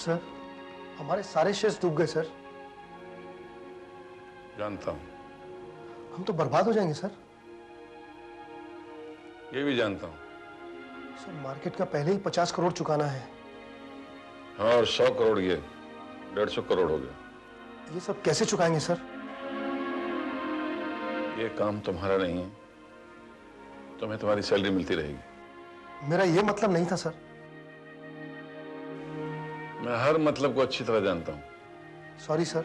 Sir, हमारे सारे shares डूब गए सर। जानता हूं। हम तो बर्बाद हो जाएंगे सर। ये भी जानता हूं। सर, मार्केट का पहले ही 50 करोड़ चुकाना है। और 100 करोड़, ये 150 करोड़ हो गया। ये सब कैसे चुकाएंगे सर? ये काम तुम्हारा नहीं है, तुम्हें तुम्हारी सैलरी मिलती रहेगी। मेरा ये मतलब नहीं था सर। मैं हर मतलब को अच्छी तरह जानता हूं। Sorry sir.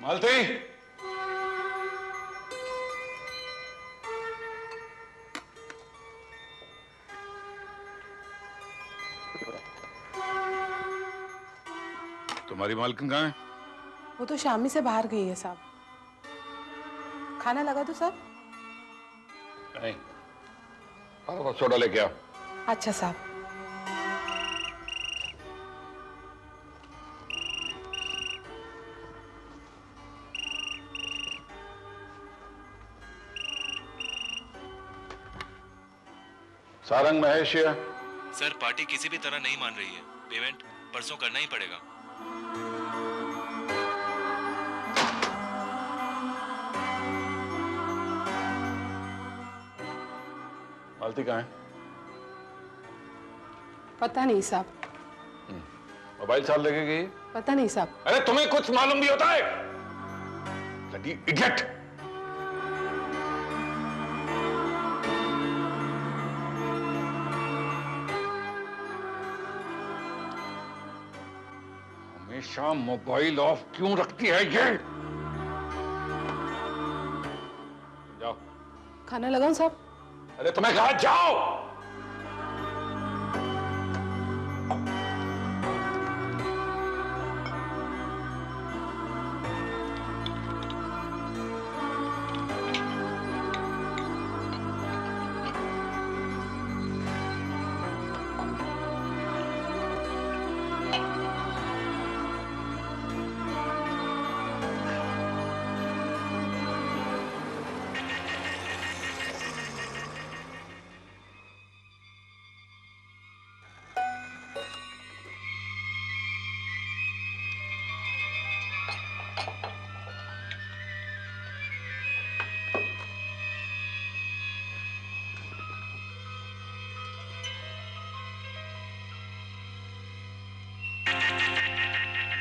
मालती, तुम्हारी मालकिन कहाँ है? वो तो शामी से बाहर गई है साहब। खाना लगा दो साहब? नहीं, और सोडा लेके आओ। अच्छा साहब। सारंग महेश या? सर, पार्टी किसी भी तरह नहीं मान रही है। पेमेंट परसों करना ही पड़ेगा। मालती कहाँ है? पता नहीं साहब। मोबाइल साल लेके गई? पता नहीं साहब। अरे तुम्हें कुछ मालूम भी होता है? Bloody idiot! हमेशा मोबाइल ऑफ क्यों रखती है ये? जाओ। खाना लगाऊं साहब? अरे तुम्हें कहा जाओ।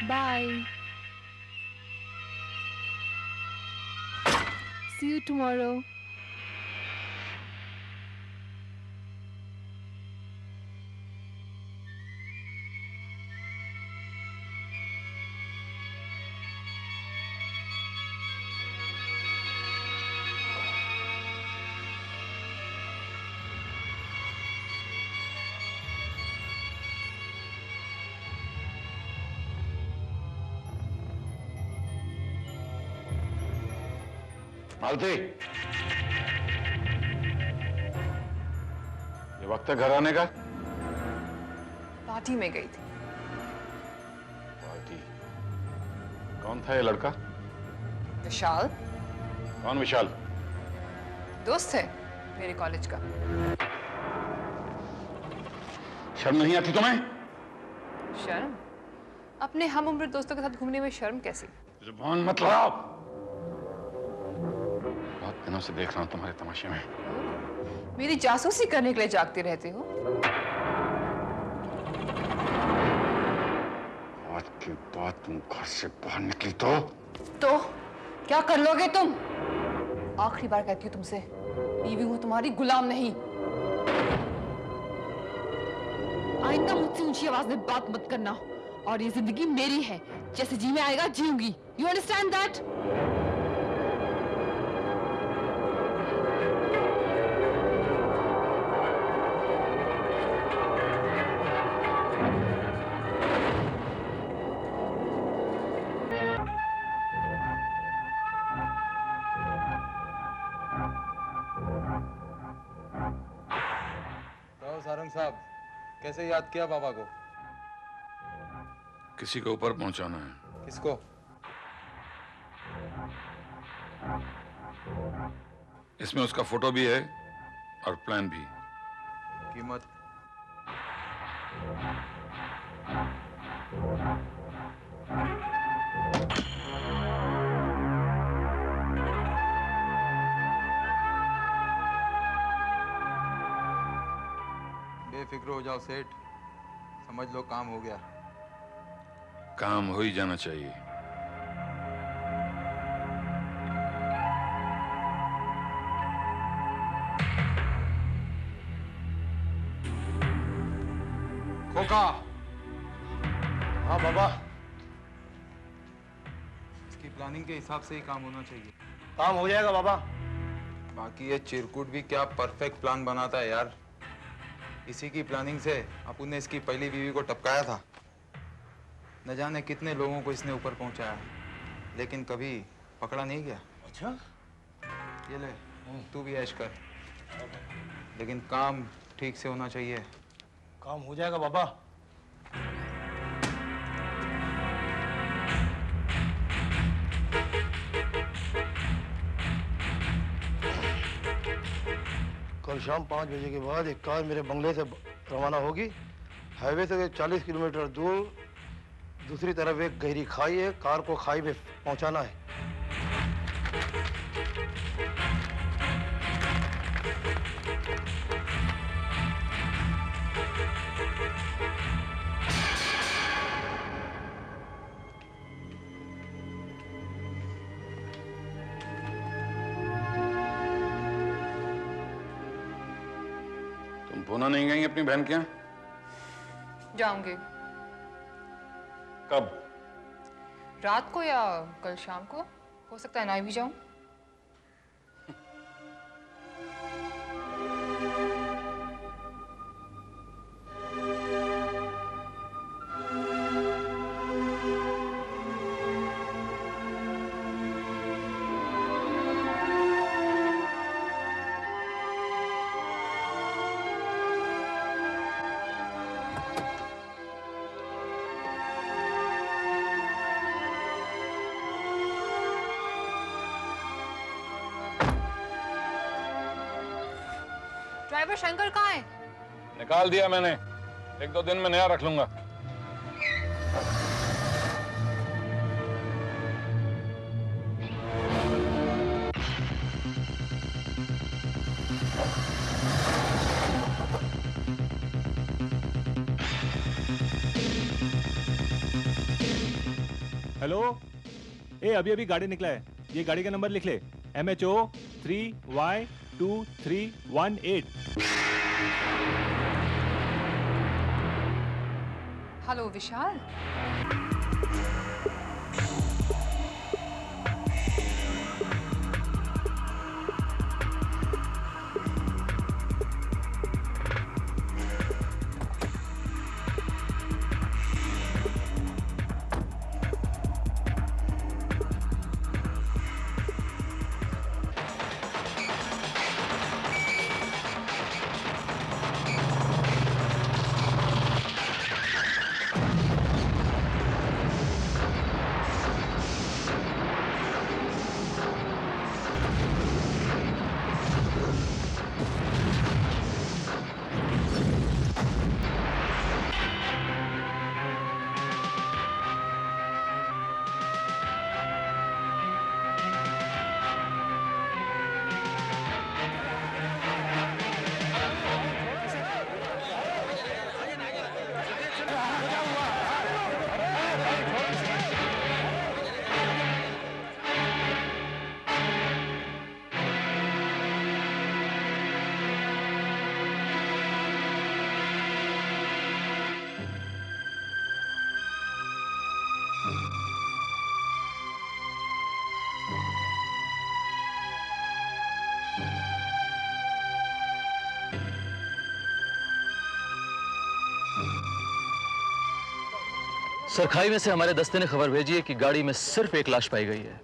Bye. See you tomorrow. मालती, ये वक्त है घर आने का? पार्टी में गई थी। पार्टी? कौन था ये लड़का? विशाल। कौन विशाल? दोस्त है मेरे कॉलेज का। शर्म नहीं आती तुम्हें? शर्म? अपने हम उम्र दोस्तों के साथ घूमने में शर्म कैसी? जुबान मत लड़ाओ। बहुत दिनों से देख रहा हूं तुम्हारे तमाशे में। मेरी जासूसी करने के लिए जागते रहते हो? आज के बाद तुम घर से बाहर निकली तो क्या कर लोगे तुम? आखिरी बार कहती हूँ तुमसे, बीवी हूँ तुम्हारी, गुलाम नहीं। आइंदा मुझसे ऊंची आवाज में बात मत करना। और ये जिंदगी मेरी है, जैसे जी में आएगा जीऊंगी। You understand that? औरंग साहब, कैसे याद किया बाबा को? किसी को ऊपर पहुंचाना है। किसको? इसमें उसका फोटो भी है और प्लान भी। कीमत? बेफिक्र हो जाओ सेठ, समझ लो काम हो गया। काम हो ही जाना चाहिए। खोका, हाँ बाबा, इसकी प्लानिंग के हिसाब से ही काम होना चाहिए। काम हो जाएगा बाबा। बाकी ये चिरकुट भी क्या परफेक्ट प्लान बनाता है यार। इसी की प्लानिंग से अपुन ने इसकी पहली बीवी को टपकाया था। न जाने कितने लोगों को इसने ऊपर पहुंचाया, लेकिन कभी पकड़ा नहीं गया। अच्छा, ये ले, तू भी ऐश कर, लेकिन काम ठीक से होना चाहिए। काम हो जाएगा बाबा। कल शाम 5 बजे के बाद एक कार मेरे बंगले से रवाना होगी। हाईवे से 40 किलोमीटर दूर दूसरी तरफ एक गहरी खाई है। कार को खाई में पहुंचाना है। तुम पूना नहीं गई अपनी बहन के यहाँ? जाऊंगी। कब? रात को या कल शाम को, हो सकता है ना भी जाऊं। ड्राइवर शंकर कहाँ है? निकाल दिया मैंने, 1-2 दिन में नया रख लूंगा। हेलो, अभी गाड़ी निकला है। ये गाड़ी का नंबर लिख ले, MHO 3Y2318। हेलो विशाल। सर, खाई में से हमारे दस्ते ने खबर भेजी है कि गाड़ी में सिर्फ एक लाश पाई गई है।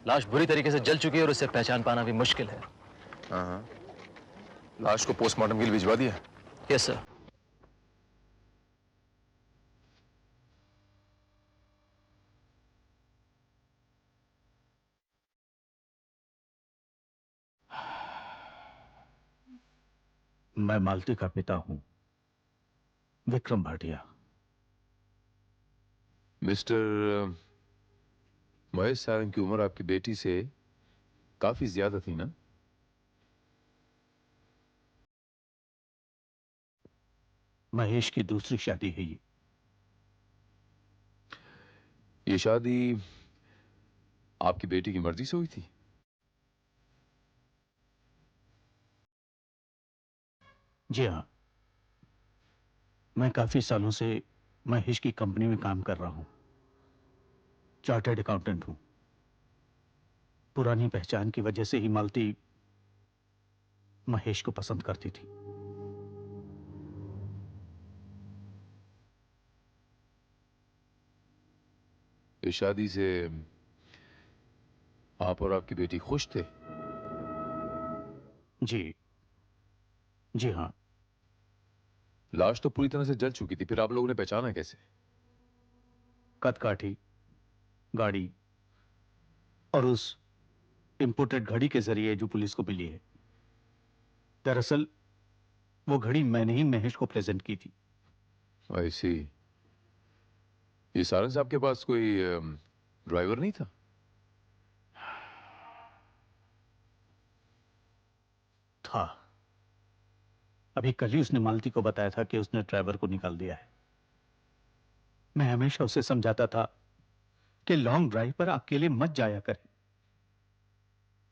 लाश बुरी तरीके से जल चुकी है और उसे पहचान पाना भी मुश्किल है। लाश को पोस्टमार्टम के लिए भिजवा दिया? Yes sir. मैं मालती का पिता हूं, विक्रम भाटिया। मिस्टर महेश सारंग की उम्र आपकी बेटी से काफी ज्यादा थी ना? महेश की दूसरी शादी है ये। ये शादी आपकी बेटी की मर्जी से हुई थी? जी हाँ, मैं काफी सालों से महेश की कंपनी में काम कर रहा हूं। चार्टर्ड अकाउंटेंट हूं। पुरानी पहचान की वजह से ही मालती महेश को पसंद करती थी। इस शादी से आप और आपकी बेटी खुश थे? जी हाँ। लाश तो पूरी तरह से जल चुकी थी, फिर आप लोगों ने पहचाना कैसे? कदकाठी, गाड़ी और उस इंपोर्टेड घड़ी के जरिए जो पुलिस को मिली है। दरअसल वो घड़ी मैंने ही महेश को प्रेजेंट की थी। आई सी। ये सारंग साहब के पास कोई ड्राइवर नहीं था? था। अभी कल ही उसने मालती को बताया था कि उसने ड्राइवर को निकाल दिया है। मैं हमेशा उसे समझाता था कि लॉन्ग ड्राइव पर अकेले मत जाया करे।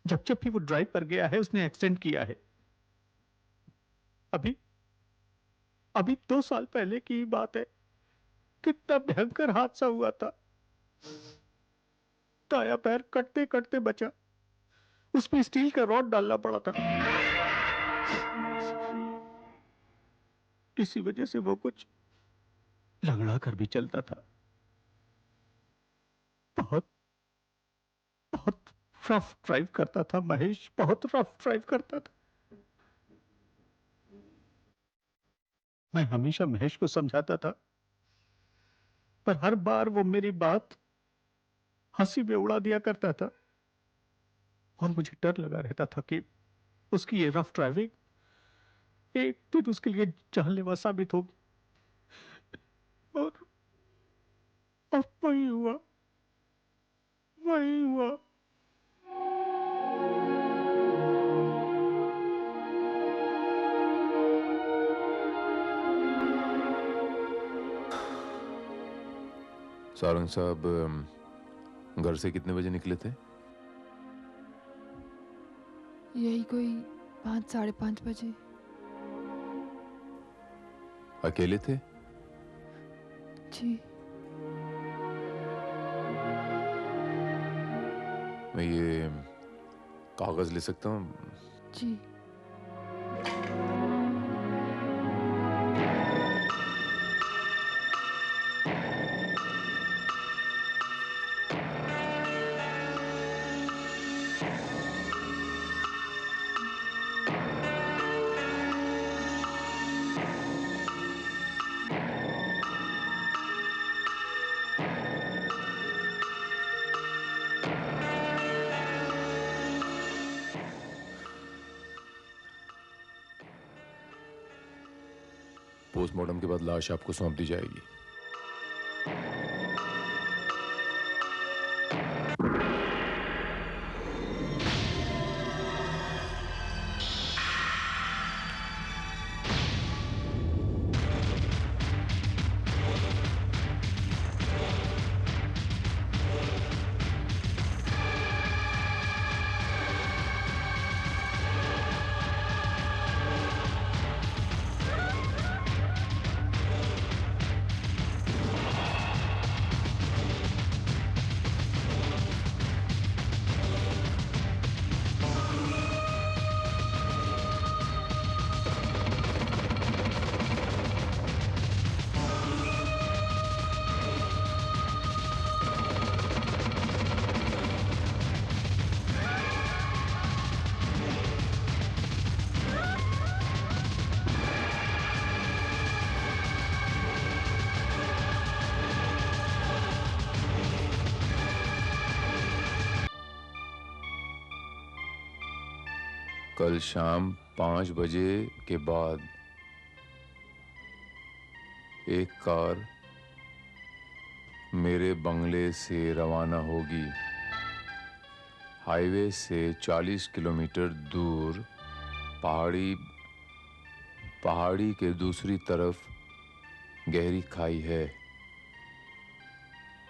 जब जब भी वो ड्राइव पर गया है उसने एक्सीडेंट किया है। अभी अभी 2 साल पहले की बात है। कितना भयंकर हादसा हुआ था। दाया पैर कटते कटते बचा। उसमें स्टील का रॉड डालना पड़ा था। इसी वजह से वो कुछ लंगड़ा कर भी चलता था। बहुत बहुत रफ ड्राइव करता था महेश, बहुत रफ ड्राइव करता था। मैं हमेशा महेश को समझाता था, पर हर बार वो मेरी बात हंसी में उड़ा दिया करता था। और मुझे डर लगा रहता था कि उसकी ये रफ ड्राइविंग एक दिन उसके लिए जानलेवा साबित होगी। और वही हुआ, वही हुआ। सारंग साहब घर से कितने बजे निकले थे? यही कोई 5 साढ़े 5 बजे। अकेले थे? जी। मैं ये कागज ले सकता हूँ? जी। पोस्टमार्टम के बाद लाश आपको सौंप दी जाएगी। कल शाम 5 बजे के बाद एक कार मेरे बंगले से रवाना होगी। हाईवे से 40 किलोमीटर दूर पहाड़ी के दूसरी तरफ गहरी खाई है।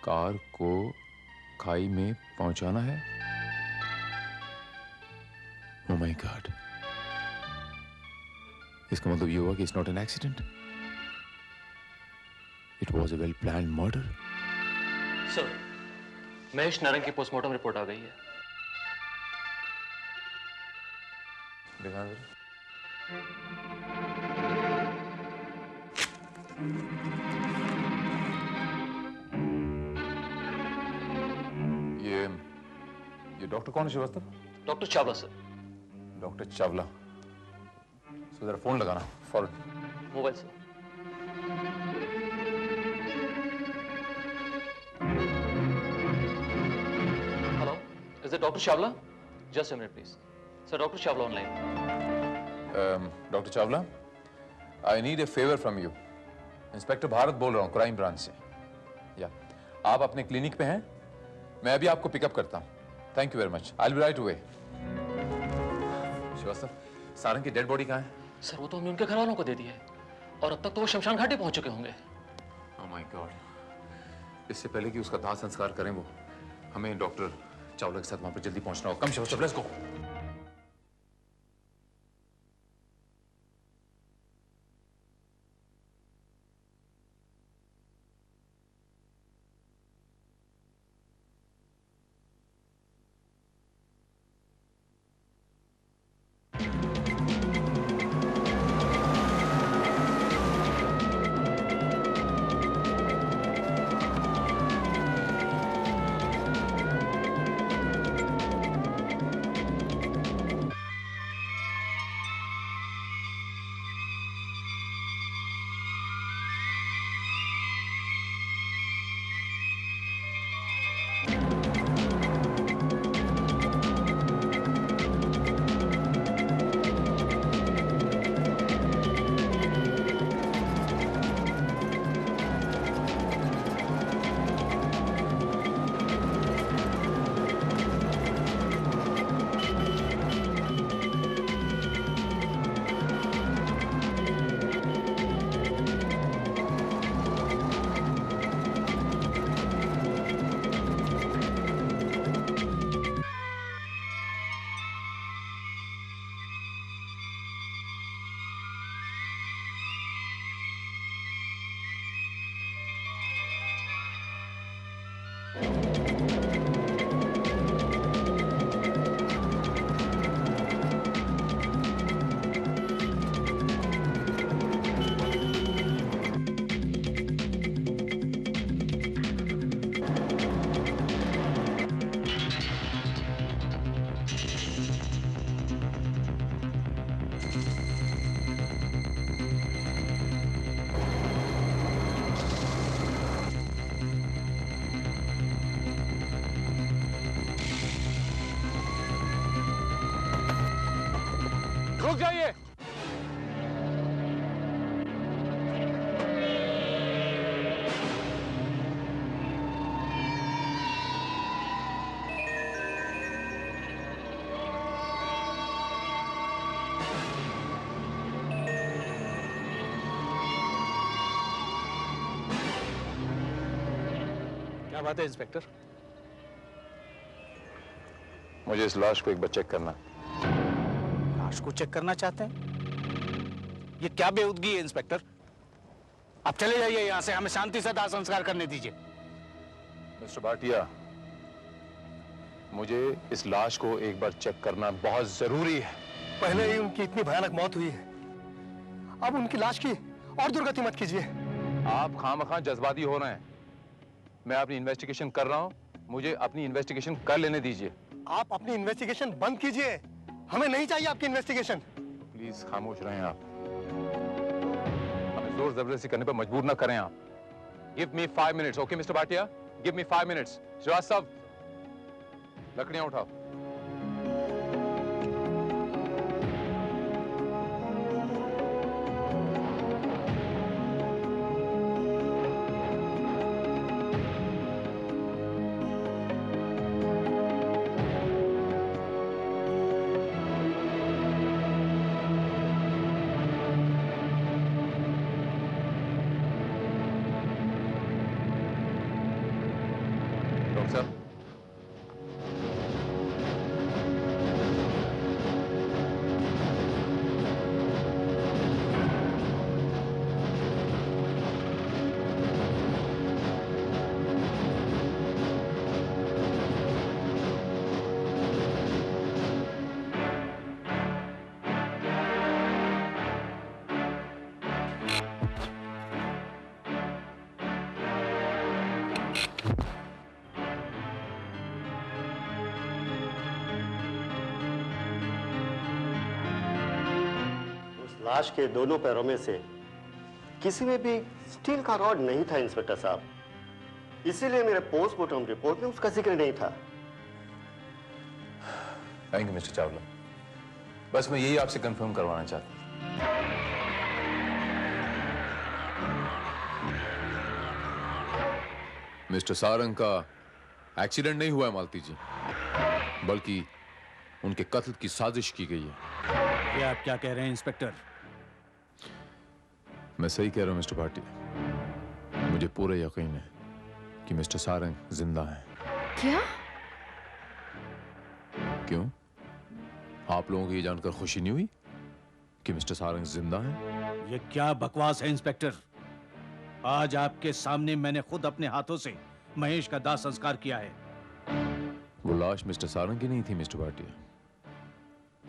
कार को खाई में पहुंचाना है। ओह माय गॉड, इसका मतलब ये हुआ कि it's not an accident, it was a well planned murder. Sir, Mahesh Narang की पोस्टमार्टम रिपोर्ट आ गई है। दिखा जरा। ये डॉक्टर कौन है Shrivastava? Doctor Chawla sir. Doctor Chawla, so जरा फोन लगाना फौरन। Mobile sir. Hello, is it doctor Chawla? Just a minute please. Sir, doctor Chawla online. Doctor Chawla, I need a favour from you. Inspector Bharat बोल रहा हूँ, क्राइम ब्रांच से। या आप अपने क्लिनिक पे हैं? मैं अभी आपको पिकअप करता हूँ। Thank you very much, I will be right away. Srivastava, Sarang की डेड बॉडी कहाँ है? सर, वो तो हमने उनके घर वालों को दे दी है और अब तक तो वो शमशान घाटी पहुंच चुके होंगे। ओह माय गॉड, इससे पहले कि उसका दाह संस्कार करें वो, हमें डॉक्टर चावला के साथ वहां पर जल्दी पहुंचना होगा। कम श्रीवास्तव, लेट्स गो। रुक जाइए। क्या बात है इंस्पेक्टर? मुझे इस लाश को एक बार चेक करना। लाश को चेक करना चाहते हैं? ये क्या बेहूदगी है इंस्पेक्टर? आप चले जाइए यहां से, हमें शांति से दाह संस्कार करने दीजिए। मिस्टर भाटिया, मुझे इस लाश को एक बार चेक करना बहुत जरूरी है। पहले ही उनकी इतनी भयानक मौत हुई है, अब उनकी लाश की और दुर्गति मत कीजिए। आप खामखा जज्बाती हो रहे हैं। मैं अपनी इन्वेस्टिगेशन कर रहा हूं, मुझे अपनी इन्वेस्टिगेशन कर लेने दीजिए। आप अपनी इन्वेस्टिगेशन बंद कीजिए, हमें नहीं चाहिए आपकी इन्वेस्टिगेशन। प्लीज खामोश रहें आप, हमें जोर जबरदस्ती करने पर मजबूर ना करें आप। Give me 5 minutes, okay mister Bhatia, give me 5 minutes. Srivastava, लकड़ियां उठाओ। लाश के दोनों पैरों में से किसी में भी स्टील का रॉड नहीं था इंस्पेक्टर साहब, इसीलिए मेरे पोस्टमार्टम रिपोर्ट में उसका जिक्र नहीं था। थैंक यू मिस्टर चावला, बस मैं यही आपसे कंफर्म करवाना चाहता हूं। मिस्टर सारंग का एक्सीडेंट नहीं हुआ है मालती जी, बल्कि उनके कत्ल की साजिश की गई है। ये आप क्या कह रहे हैं इंस्पेक्टर? मैं सही कह रहा हूं मिस्टर भाटिया, मुझे पूरा यकीन है कि मिस्टर सारंग जिंदा हैं। क्या? क्यों, आप लोगों को ये जानकर खुशी नहीं हुई कि मिस्टर सारंग जिंदा हैं? ये क्या बकवास है इंस्पेक्टर? आज आपके सामने मैंने खुद अपने हाथों से महेश का दाह संस्कार किया है। वो लाश मिस्टर सारंग की नहीं थी मिस्टर भाटिया,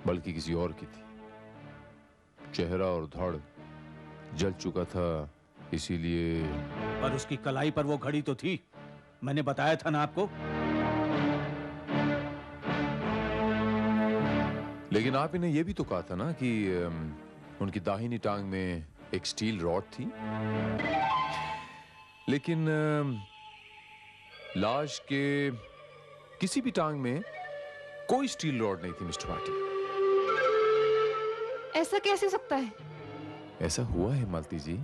बल्कि किसी और की थी। चेहरा और धड़ जल चुका था, इसीलिए। पर उसकी कलाई पर वो घड़ी तो थी, मैंने बताया था ना आपको। लेकिन आप इन्हें यह भी तो कहा था ना कि उनकी दाहिनी टांग में एक स्टील रॉड थी। लेकिन लाश के किसी भी टांग में कोई स्टील रॉड नहीं थी मिस्टर भाटिया। ऐसा कैसे हो सकता है? ऐसा हुआ है मालती जी,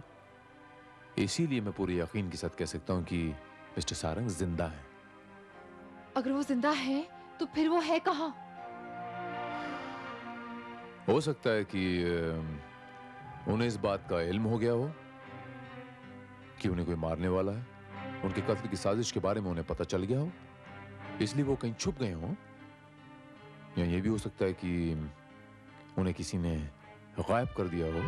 इसीलिए मैं पूरे यकीन के साथ कह सकता हूं कि मिस्टर सारंग जिंदा है। अगर वो जिंदा है तो फिर वो है कहां? हो सकता है कि उन्हें इस बात का इल्म हो गया हो कि उन्हें कोई मारने वाला है, उनके कत्ल की साजिश के बारे में उन्हें पता चल गया हो, इसलिए वो कहीं छुप गए हों। या ये भी हो सकता है कि उन्हें किसी ने गायब कर दिया हो।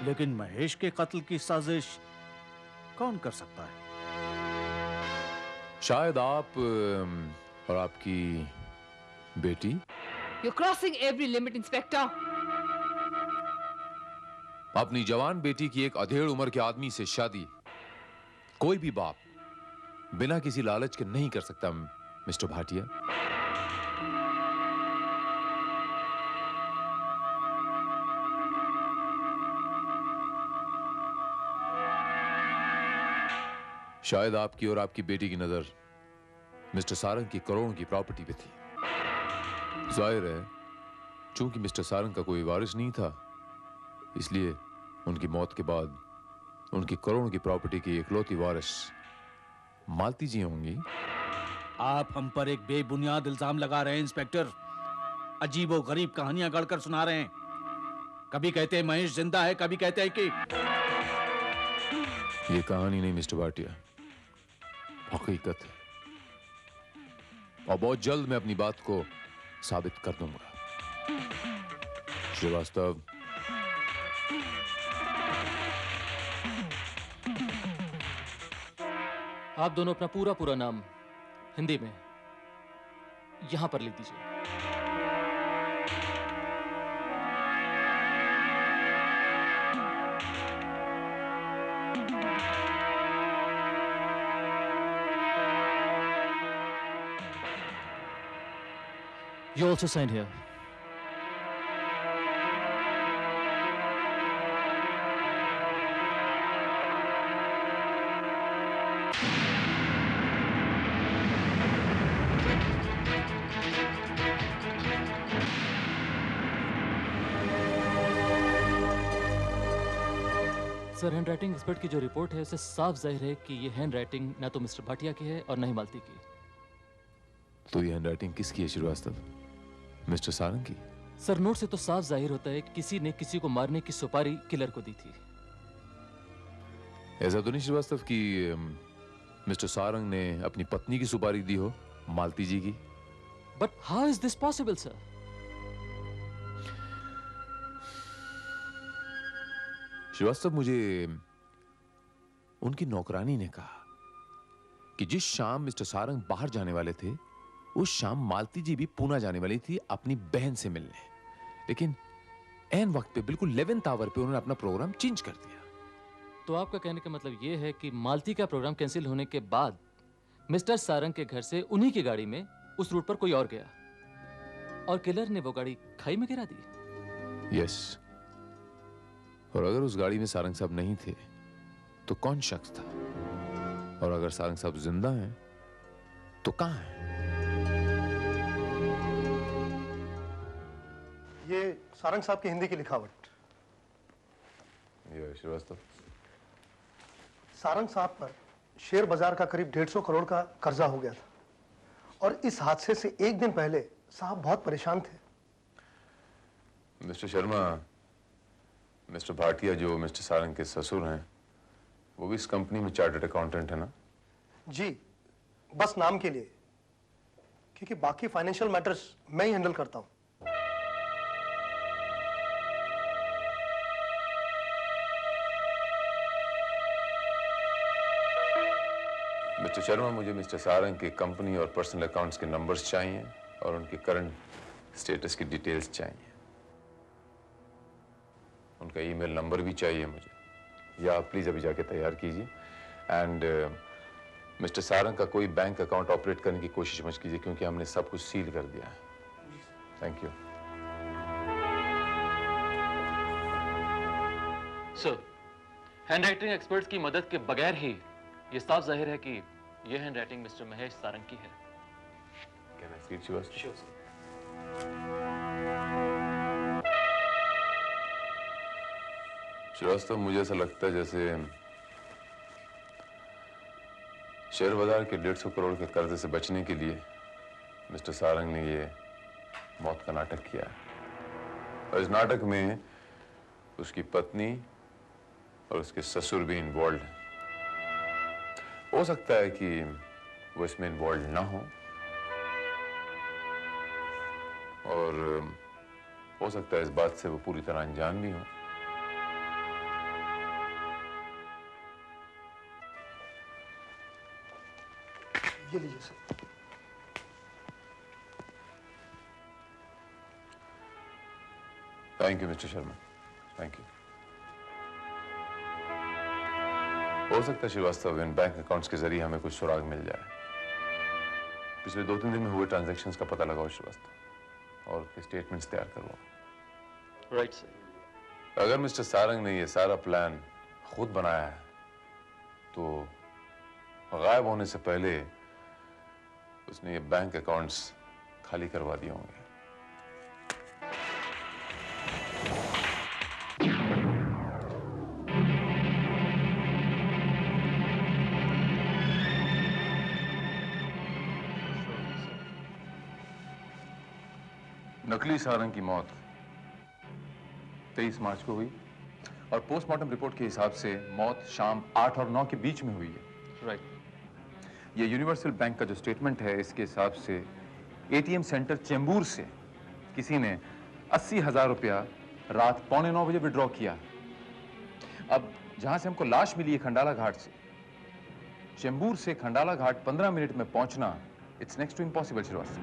लेकिन महेश के कत्ल की साजिश कौन कर सकता है? शायद आप और आपकी बेटी। You're crossing every limit, Inspector. अपनी जवान बेटी की एक अधेड़ उम्र के आदमी से शादी कोई भी बाप बिना किसी लालच के नहीं कर सकता मिस्टर भाटिया। शायद आपकी और आपकी बेटी की नजर मिस्टर सारंग की करोड़ों की प्रॉपर्टी पे थी। जाहिर है, चूंकि मिस्टर सारंग का कोई वारिस नहीं था, इसलिए उनकी मौत के बाद उनकी करोड़ों की प्रॉपर्टी की इकलौती वारिस मालती जी होंगी। आप हम पर एक बेबुनियाद इल्जाम लगा रहे हैं इंस्पेक्टर। अजीबो गरीब कहानियां गढ़कर सुना रहे हैं। कभी कहते हैं महेश जिंदा है, कभी कहते हैं कि। ये कहानी नहीं मिस्टर भाटिया, हकीकत है, और बहुत जल्द मैं अपनी बात को साबित कर दूंगा। श्रीवास्तव, आप दोनों अपना पूरा नाम हिंदी में यहां पर लिख दीजिए। You also signed here. Sir, hand writing expert की जो रिपोर्ट है उससे साफ जाहिर है कि ये हैंड राइटिंग ना तो मिस्टर भाटिया की है और ना ही मालती की। तो ये हैंड राइटिंग किसकी है श्रीवास्तव? मिस्टर सारंग की? सर, नोट से तो साफ जाहिर होता है किसी ने किसी को मारने की सुपारी किलर को दी थी। ऐसा तो नहीं श्रीवास्तव कि मिस्टर सारंग ने अपनी पत्नी की सुपारी दी हो, मालती जी की? But how is this possible sir? Srivastava, मुझे उनकी नौकरानी ने कहा कि जिस शाम मिस्टर सारंग बाहर जाने वाले थे, उस शाम मालती जी भी पूना जाने वाली थी अपनी बहन से मिलने, लेकिन ऐन वक्त पे बिल्कुल 11th आवर पे उन्होंने अपना प्रोग्राम चेंज कर दिया। तो आपका कहने का मतलब यह है कि मालती का प्रोग्राम कैंसिल होने के बाद मिस्टर सारंग के घर से उन्हीं की गाड़ी में उस रूट पर कोई और गया और किलर ने वो गाड़ी खाई में गिरा दी। यस, और अगर उस गाड़ी में सारंग साहब नहीं थे तो कौन शख्स था? और अगर सारंग साहब जिंदा हैं तो कहां हैं? ये सारंग साहब की हिंदी की लिखावट। ये श्रीवास्तव, सारंग साहब पर शेयर बाजार का करीब 150 करोड़ का कर्जा हो गया था और इस हादसे से एक दिन पहले साहब बहुत परेशान थे। मिस्टर शर्मा, मिस्टर भाटिया जो मिस्टर सारंग के ससुर हैं, वो भी इस कंपनी में चार्टर्ड अकाउंटेंट है ना? जी, बस नाम के लिए, क्योंकि बाकी फाइनेंशियल मैटर्स मैं ही हैंडल करता हूं। मिस्टर शर्मा, मुझे मिस्टर सारंग के कंपनी और पर्सनल अकाउंट्स के नंबर्स चाहिए और उनके करंट स्टेटस की डिटेल्स चाहिए। उनका ईमेल नंबर भी चाहिए मुझे, या आप प्लीज अभी जाके तैयार कीजिए। एंड मिस्टर सारंग का कोई बैंक अकाउंट ऑपरेट करने की कोशिश मत कीजिए, क्योंकि हमने सब कुछ सील कर दिया है। Thank you sir. Handwriting experts की मदद के बगैर ही ये साफ जाहिर है कि यह हैंडराइटिंग मिस्टर महेश सारंग की है। Can I see it Srivastava? Sure sir. Srivastava, मुझे ऐसा लगता है जैसे शेयर बाजार के 150 करोड़ के कर्जे से बचने के लिए मिस्टर सारंग ने ये मौत का नाटक किया है। और इस नाटक में उसकी पत्नी और उसके ससुर भी इन्वॉल्व हैं। हो सकता है कि वो इसमें इन्वॉल्व ना हो, और हो सकता है इस बात से वो पूरी तरह अनजान भी हो। ये लीजिए sir. Thank you mister Sharma, thank you. हो सकता है श्रीवास्तव इन बैंक अकाउंट्स के जरिए हमें कुछ सुराग मिल जाए। पिछले 2-3 दिन में हुए ट्रांजैक्शंस का पता लगाओ श्रीवास्तव, और उसके स्टेटमेंट्स तैयार करवाओ। Right sir. अगर मिस्टर सारंग ने ये सारा प्लान खुद बनाया है तो गायब होने से पहले उसने ये बैंक अकाउंट्स खाली करवा दिए होंगे। नकली सारंग की मौत 23 मार्च को हुई और पोस्टमार्टम रिपोर्ट के हिसाब से मौत शाम 8 और 9 के बीच में हुई है। राइट। ये यूनिवर्सल बैंक का जो स्टेटमेंट है, इसके हिसाब से एटीएम सेंटर चेंबूर से किसी ने 80,000 रुपया रात 8:45 बजे विड्रॉ किया। अब जहां से हमको लाश मिली है खंडाला घाट से, चेंबूर से खंडाला घाट 15 मिनट में पहुंचना it's next to impossible Srivastava.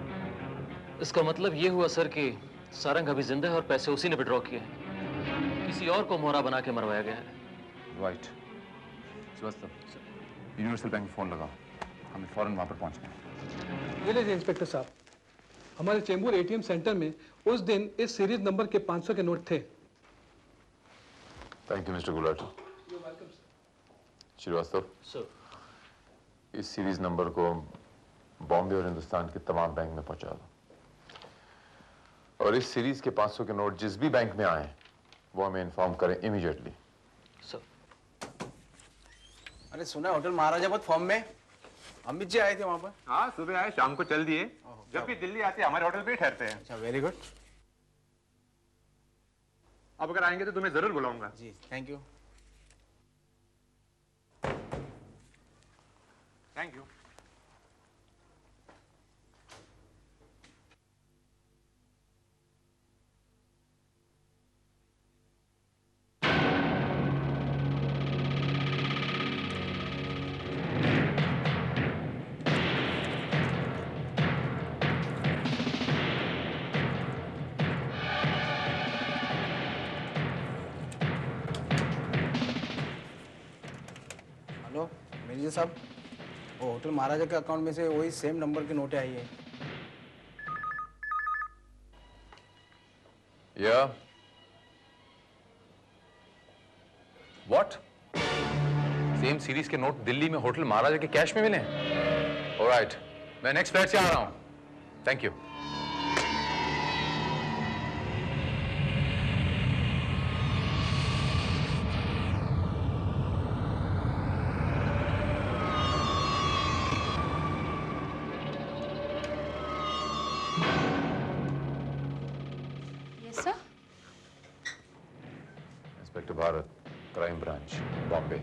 इसका मतलब ये हुआ सर कि सारंग अभी जिंदा है और पैसे उसी ने विड्रॉ किए हैं। किसी और को मोहरा बना के मरवाया गया है। राइट। श्रीवास्तव, यूनिवर्सल बैंक में फोन लगाओ, हमें फौरन वहां पर पहुंचना है। ये लीजिए इंस्पेक्टर साहब, हमारे चेंबूर एटीएम सेंटर में उस दिन इस सीरीज नंबर के 500 के नोट थे। Thank you mister Gulati. Srivastava sir, इस सीरीज नंबर को बॉम्बे और हिंदुस्तान के तमाम बैंक में पहुंचा दो, और इस सीरीज के 500 के नोट जिस भी बैंक में आए वो हमें इन्फॉर्म करें इमीडिएटली। सर। अरे सुना होटल महाराजा बहुत फॉर्म में, अमित जी आए थे वहां पर। हाँ, सुबह आए, शाम को चल दिए। जब भी दिल्ली आते हमारे होटल पे ही ठहरते हैं। अच्छा, वेरी गुड। अब अगर आएंगे तो तुम्हें जरूर बुलाऊंगा। जी, thank you. Thank you. Hello manager साहब, वो होटल महाराजा के अकाउंट में से वही सेम नंबर की नोटें आई है। या व्हाट? सेम सीरीज के नोट दिल्ली में होटल महाराजा के कैश में मिले? ऑलराइट, मैं नेक्स्ट फ्लाइट से आ रहा हूं। Thank you. Inspector Bharat, crime branch, Bombay.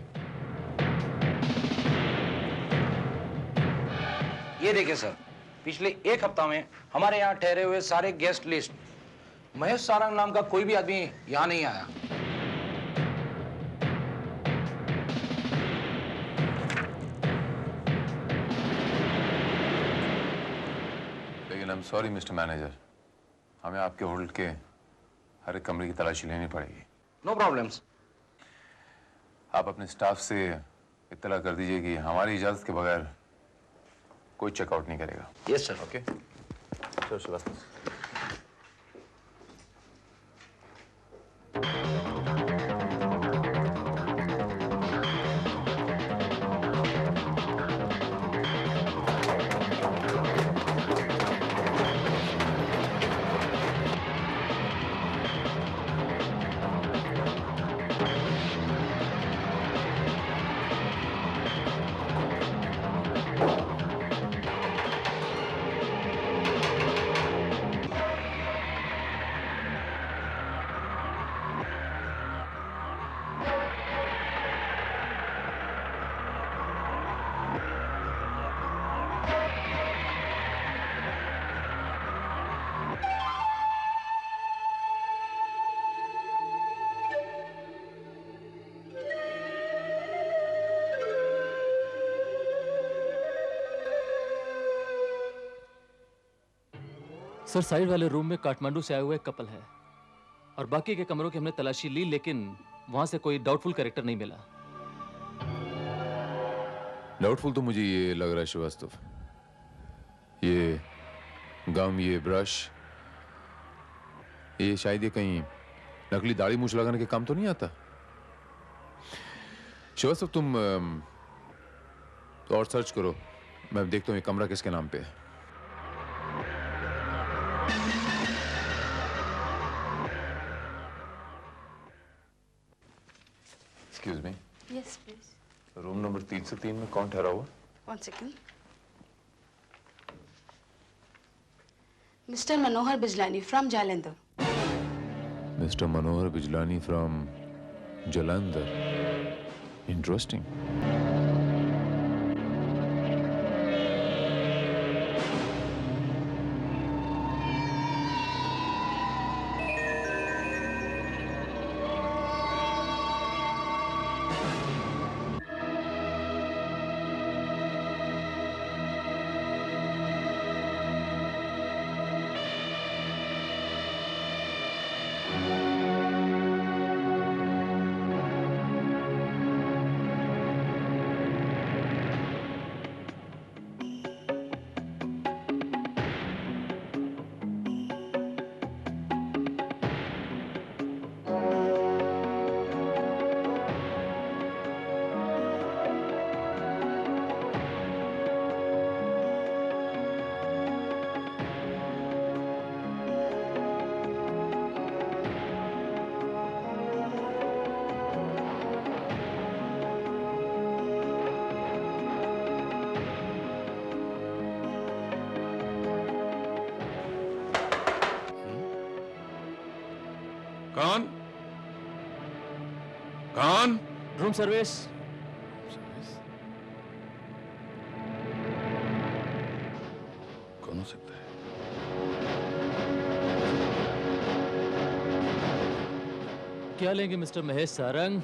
ये देखिए सर, पिछले एक हफ्ता में हमारे यहाँ ठहरे हुए सारे गेस्ट लिस्ट, महेश सारंग नाम का कोई भी आदमी यहाँ नहीं आया। लेकिन आई एम सॉरी मिस्टर मैनेजर, हमें आपके होटल के हर एक कमरे की तलाशी लेनी पड़ेगी। No problems. आप अपने स्टाफ से इत्तला कर दीजिए कि हमारी इजाजत के बगैर कोई चेकआउट नहीं करेगा। Yes sir. Okay sir, Srivastava. Sir, side वाले रूम में काठमांडू से आए हुए कपल है और बाकी के कमरों की हमने तलाशी ली, लेकिन वहां से कोई डाउटफुल कैरेक्टर नहीं मिला। डाउटफुल तो मुझे ये लग रहा है श्रीवास्तव, ये गम, ये ब्रश, ये शायद ये कहीं नकली दाढ़ी मूछ लगाने के काम तो नहीं आता। श्रीवास्तव तुम और सर्च करो, मैं देखता हूँ ये कमरा किसके नाम पे है। Excuse me. Yes, please. Room number 303 में कौन ठहरा हुआ? One second. Mr. Manohar Bijlani from Jalandhar. Mr. Manohar Bijlani from Jalandhar. Interesting. कौन? कौन? Room service. कौन हो सकता है? क्या लेंगे मिस्टर महेश सारंग?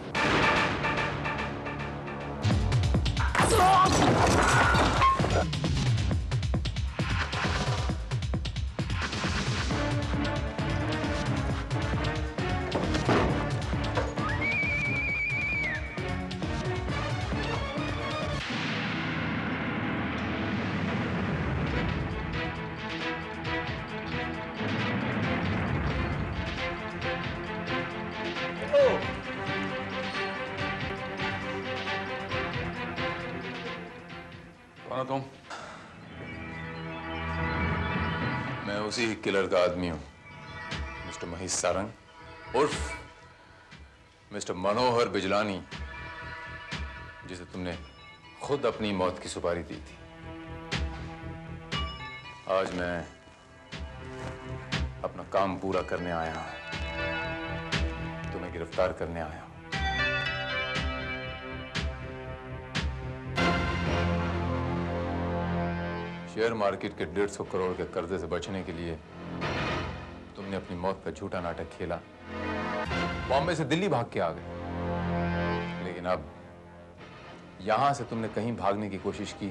हो तुम? मैं उसी किलर का आदमी हूं, मिस्टर महेश सारंग उर्फ मिस्टर मनोहर बिजलानी, जिसे तुमने खुद अपनी मौत की सुपारी दी थी। आज मैं अपना काम पूरा करने आया हूं, तुम्हें गिरफ्तार करने आया हूं। शेयर मार्केट के 150 करोड़ के कर्जे से बचने के लिए तुमने अपनी मौत का झूठा नाटक खेला, बॉम्बे से दिल्ली भाग के आ गए। लेकिन अब यहां से तुमने कहीं भागने की कोशिश की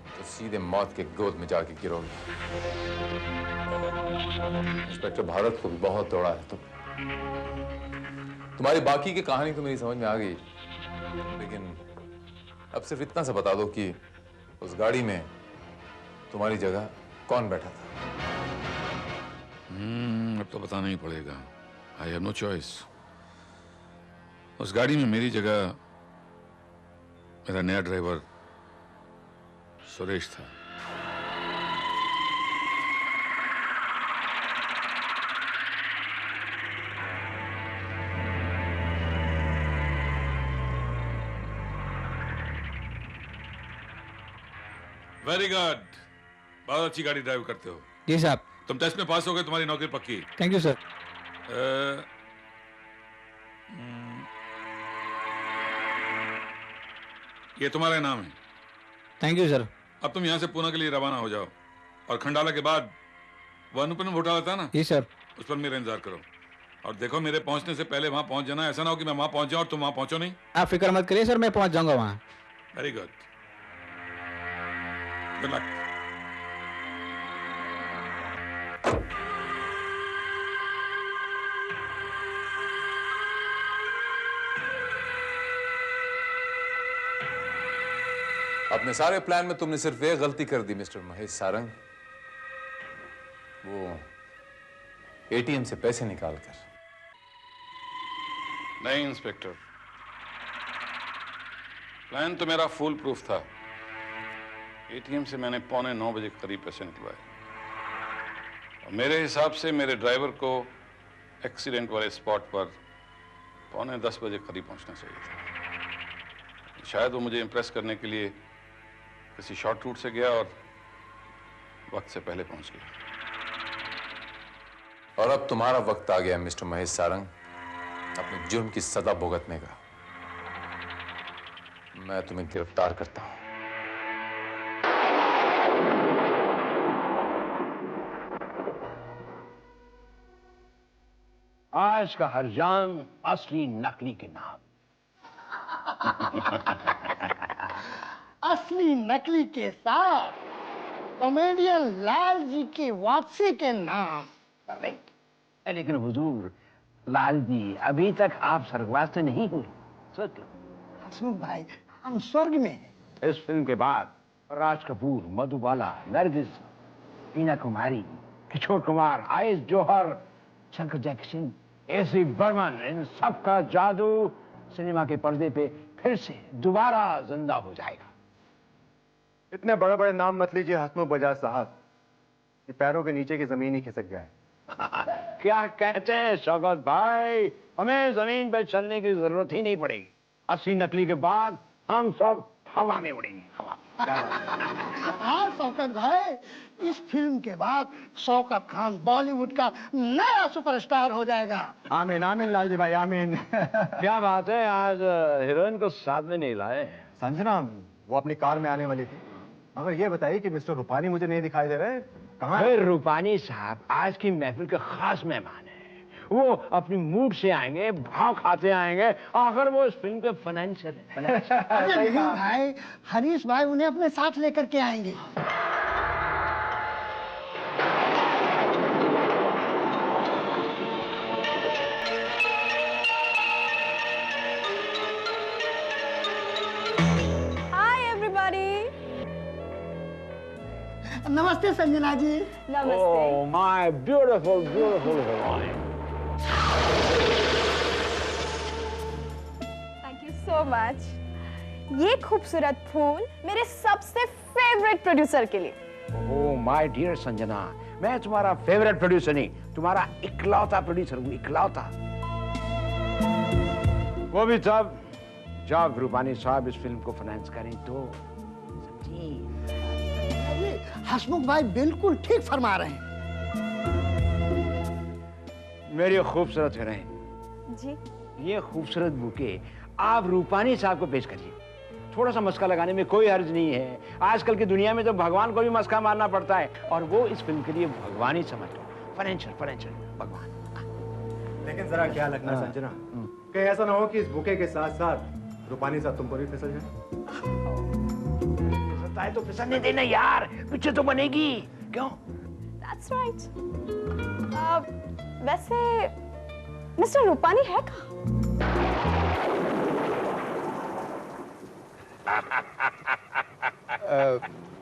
तो सीधे मौत के गोद में जाके गिरोगे। इंस्पेक्टर भारत को भी बहुत दौड़ा है तुम्हारी बाकी की कहानी तो मेरी समझ में आ गई, लेकिन अब सिर्फ इतना सा बता दो कि उस गाड़ी में तुम्हारी जगह कौन बैठा था? अब तो बताना ही पड़ेगा। I have no choice. उस गाड़ी में मेरी जगह मेरा नया ड्राइवर सुरेश था। वेरी गुड, बहुत अच्छी गाड़ी ड्राइव करते हो। जी साहब। तुम टेस्ट में पास हो गए, तुम्हारी नौकरी पक्की। Thank you sir. ये तुम्हारा नाम है। Thank you sir. अब तुम यहाँ से पुणे के लिए रवाना हो जाओ और खंडाला के बाद वो अनुपम घोटाला था ना, जी सर, उस पर मेरा इंतजार करो। और देखो मेरे पहुंचने से पहले वहां पहुंच जाना। ऐसा ना हो कि मैं वहां पहुंच जाऊं और तुम वहां पहुंचो नहीं। आप फिक्र मत करिए सर, मैं पहुंच जाऊंगा वहां। Very good, good luck. अपने सारे प्लान में तुमने सिर्फ एक गलती कर दी मिस्टर महेश सारंग, वो एटीएम से पैसे निकालकर। नहीं इंस्पेक्टर, प्लान तो मेरा फुल प्रूफ था। एटीएम से मैंने 9:15 बजे के करीब पैसे निकलवाए और मेरे हिसाब से मेरे ड्राइवर को एक्सीडेंट वाले स्पॉट पर 9:45 बजे करीब पहुंचना चाहिए था। शायद वो मुझे इंप्रेस करने के लिए किसी शॉर्ट रूट से गया और वक्त से पहले पहुंच गया। और अब तुम्हारा वक्त आ गया मिस्टर महेश सारंग अपने जुर्म की सजा भुगतने का। मैं तुम्हें गिरफ्तार करता हूं। आज का हर जान असली नकली के नाम। असली नकली के साथ कॉमेडियन लाल जी की वापसी के नाम। लेकिन हुजूर, लाल जी अभी तक आप स्वर्गवास से नहीं हुए। स्वर्ग हसमुख भाई, हम स्वर्ग में हैं। इस फिल्म के बाद राज कपूर, मधुबाला, नरगिस, मीना कुमारी, किशोर कुमार, आयुष जौहर, शंकर जयकिशन, एसी बर्मन, इन सब का जादू सिनेमा के पर्दे पे फिर से दोबारा जिंदा हो जाएगा। इतने बड़े बड़े नाम मत लीजिए हसमुख बजाज साहब, ये पैरों के नीचे की जमीन ही खिसक गया है। क्या कहते हैं शौकत भाई, हमें जमीन पर चलने की जरूरत ही नहीं पड़ेगी। असली नकली के बाद हम सब हवा में उड़ेंगे। हाँ शौकत भाई, इस फिल्म के बाद शौकत खान बॉलीवुड का नया सुपरस्टार हो जाएगा। आमीन आमीन लाल जी भाई, आमीन। क्या बात है, आज हीरोइन को साथ में नहीं लाए? संजना वो अपनी कार में आने वाली थी, मगर ये बताइए कि मिस्टर रूपानी मुझे नहीं दिखाई दे रहे, कहाँ है? रूपानी साहब आज की महफिल के खास मेहमान हैं। वो अपनी मूड से आएंगे, भाव खाते आएंगे, आखिर वो इस फिल्म के फाइनेंशियल अरे नहीं भाई, हरीश भाई उन्हें अपने साथ लेकर के आएंगे। नमस्ते संजना जी। नमस्ते। Oh my beautiful, beautiful Ravani. Thank you so much. ये खूबसूरत फूल मेरे सबसे फेवरेट प्रोड्यूसर के लिए। ओह माय डियर संजना, मैं तुम्हारा फेवरेट प्रोड्यूसर नहीं, तुम्हारा इकलौता प्रोड्यूसर हूँ, इकलौता। वो भी तब जब रूपानी साहब इस फिल्म को फाइनेंस करें तो। हसमुख भाई बिल्कुल ठीक फरमा रहे हैं। मेरी खूबसूरत हीरोइन जी, ये खूबसूरत बुके आप रूपानी साहब को पेश करिए। थोड़ा सा मस्का लगाने में कोई हर्ज नहीं है। आजकल की दुनिया में तो भगवान को भी मस्का मारना पड़ता है, और वो इस फिल्म के लिए भगवान ही समझ लो। फाइनेंशियल भगवान। लेकिन जरा क्या लगना संजना, कहीं ऐसा ना हो कि इस बुके के साथ साथ रूपानी साहब तुमको भी फिसल जाए। फिसलता है तो फिसलने देना यार, पिक्चर तो बनेगी। क्यों? That's right. वैसे मिस्टर रूपानी है कहाँ?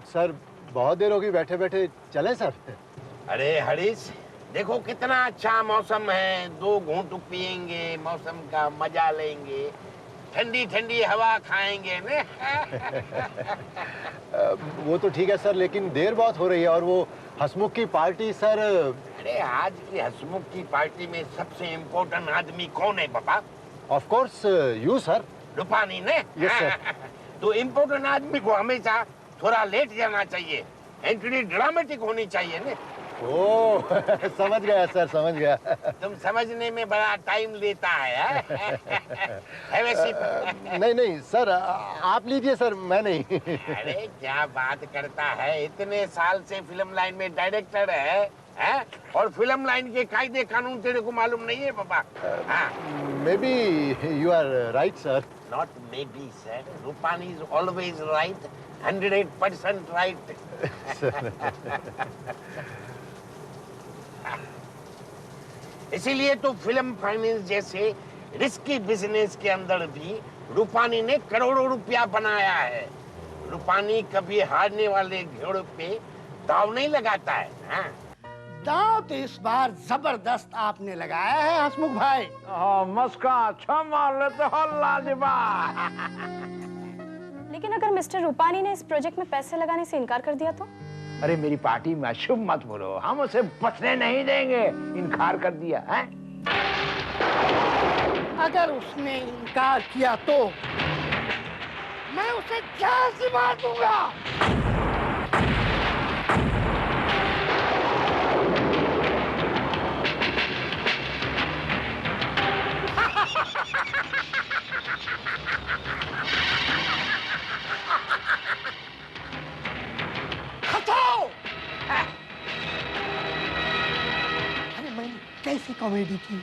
सर बहुत देर होगी बैठे बैठे, चले सर? अरे हरीश, देखो कितना अच्छा मौसम है, 2 घूंट पिएंगे, मौसम का मजा लेंगे, ठंडी ठंडी हवा खाएंगे ने। वो तो ठीक है सर, लेकिन देर बहुत हो रही है, और वो हसमुख की पार्टी सर। अरे आज की हसमुख की पार्टी में सबसे इम्पोर्टेंट आदमी कौन है पापा? Of course you sir. Rupani ने? Yes sir. तो इम्पोर्टेंट आदमी को हमेशा थोड़ा लेट जाना चाहिए, एंट्री ड्रामेटिक होनी चाहिए ने। ओह समझ गया सर, समझ गया। तुम समझने में बड़ा टाइम लेता है। नहीं नहीं सर, आप लीजिए सर, मैं नहीं। अरे क्या बात करता है, इतने साल से फिल्म लाइन में डायरेक्टर है? और फिल्म लाइन के कायदे कानून तेरे को मालूम नहीं है पापा? May be you are right sir. Not may be sir, Rupani is always right, 100% right. इसीलिए तो फिल्म फाइनेंस जैसे रिस्की बिजनेस के अंदर भी रूपानी ने करोड़ों रुपया बनाया है। रूपानी कभी हारने वाले घोड़े पे दाव नहीं लगाता है। दाव तो इस बार जबरदस्त आपने लगाया है हसमुख भाई। मस्का अच्छा मार लेते हो लाजवाब। लेकिन अगर मिस्टर रूपानी ने इस प्रोजेक्ट में पैसे लगाने से इनकार कर दिया तो? अरे मेरी पार्टी में अशुभ मत बोलो, हम उसे बचने नहीं देंगे। इनकार कर दिया है? अगर उसने इनकार किया तो मैं उसे जान से मार दूंगा। अरे मैंने कैसी कॉमेडी की।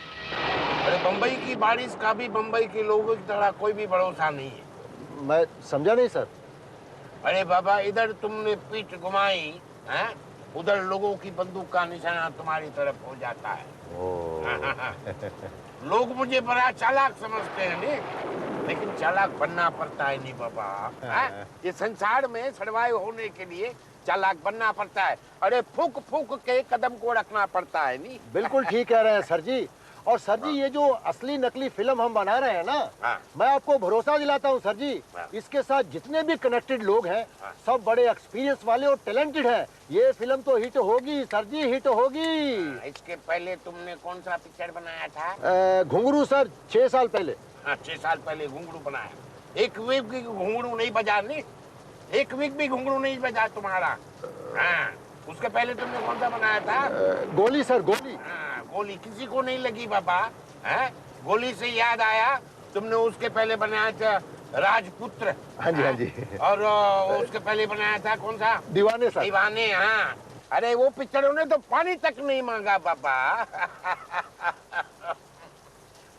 अरे बम्बई की बारिश का भी बम्बई के लोगों की तरह कोई भी भरोसा नहीं है। मैं समझा नहीं सर। अरे बाबा, इधर तुमने पीठ घुमाई है, उधर लोगों की बंदूक का निशाना तुम्हारी तरफ हो जाता है। लोग मुझे बड़ा चालाक समझते हैं नहीं, लेकिन चालाक बनना पड़ता है नहीं बाबा। ये संसार में सर्वाइव होने के लिए चालाक बनना पड़ता है। अरे फूक फूक के कदम को रखना पड़ता है नहीं। बिल्कुल ठीक कह रहे हैं सर जी। और सर जी ये जो असली नकली फिल्म हम बना रहे हैं ना, मैं आपको भरोसा दिलाता हूँ सर जी, इसके साथ जितने भी कनेक्टेड लोग हैं सब बड़े एक्सपीरियंस वाले और टैलेंटेड हैं। ये फिल्म तो हिट होगी सर जी, हिट होगी। इसके पहले तुमने कौन सा पिक्चर बनाया था? घुंघरू सर, 6 साल पहले। 6 साल पहले घुंघरू बनाया। एक वीक भी घुंघरू नहीं बजा, नहीं एक वीक भी घुंघरू नहीं बजा तुम्हारा। उसके पहले तुमने कौन सा बनाया था? गोली सर, गोली। गोली किसी को नहीं लगी बाबा। गोली से याद आया, तुमने उसके पहले बनाया था राजपुत्र। हाँ जी, हाँ जी। और उसके पहले बनाया था कौन सा? दीवाने सर। दीवाने, हाँ। अरे वो पिक्चरों ने तो पानी तक नहीं मांगा बाबा।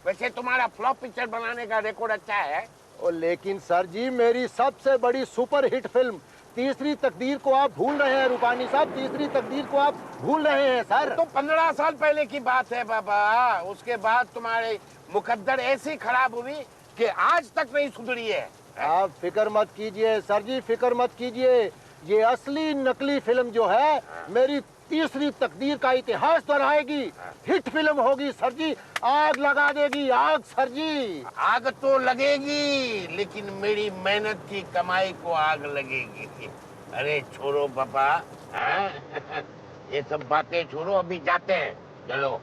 वैसे तुम्हारा फ्लॉप पिक्चर बनाने का रिकॉर्ड अच्छा है। लेकिन सर जी मेरी सबसे बड़ी सुपर हिट फिल्म तीसरी तकदीर को आप भूल रहे हैं रूपानी साहब, तीसरी तकदीर को आप भूल रहे हैं सर। तो 15 साल पहले की बात है बाबा। उसके बाद तुम्हारे मुकद्दर ऐसी खराब हुई कि आज तक नहीं सुधरी है। आप फिक्र मत कीजिए सर जी, फिक्र मत कीजिए। ये असली नकली फिल्म जो है मेरी तीसरी तकदीर का इतिहास दोहराएगी, हिट फिल्म होगी सर जी, आग लगा देगी आग सर जी। आग तो लगेगी, लेकिन मेरी मेहनत की कमाई को आग लगेगी। अरे छोड़ो पापा, ये सब बातें छोड़ो, अभी जाते हैं, चलो।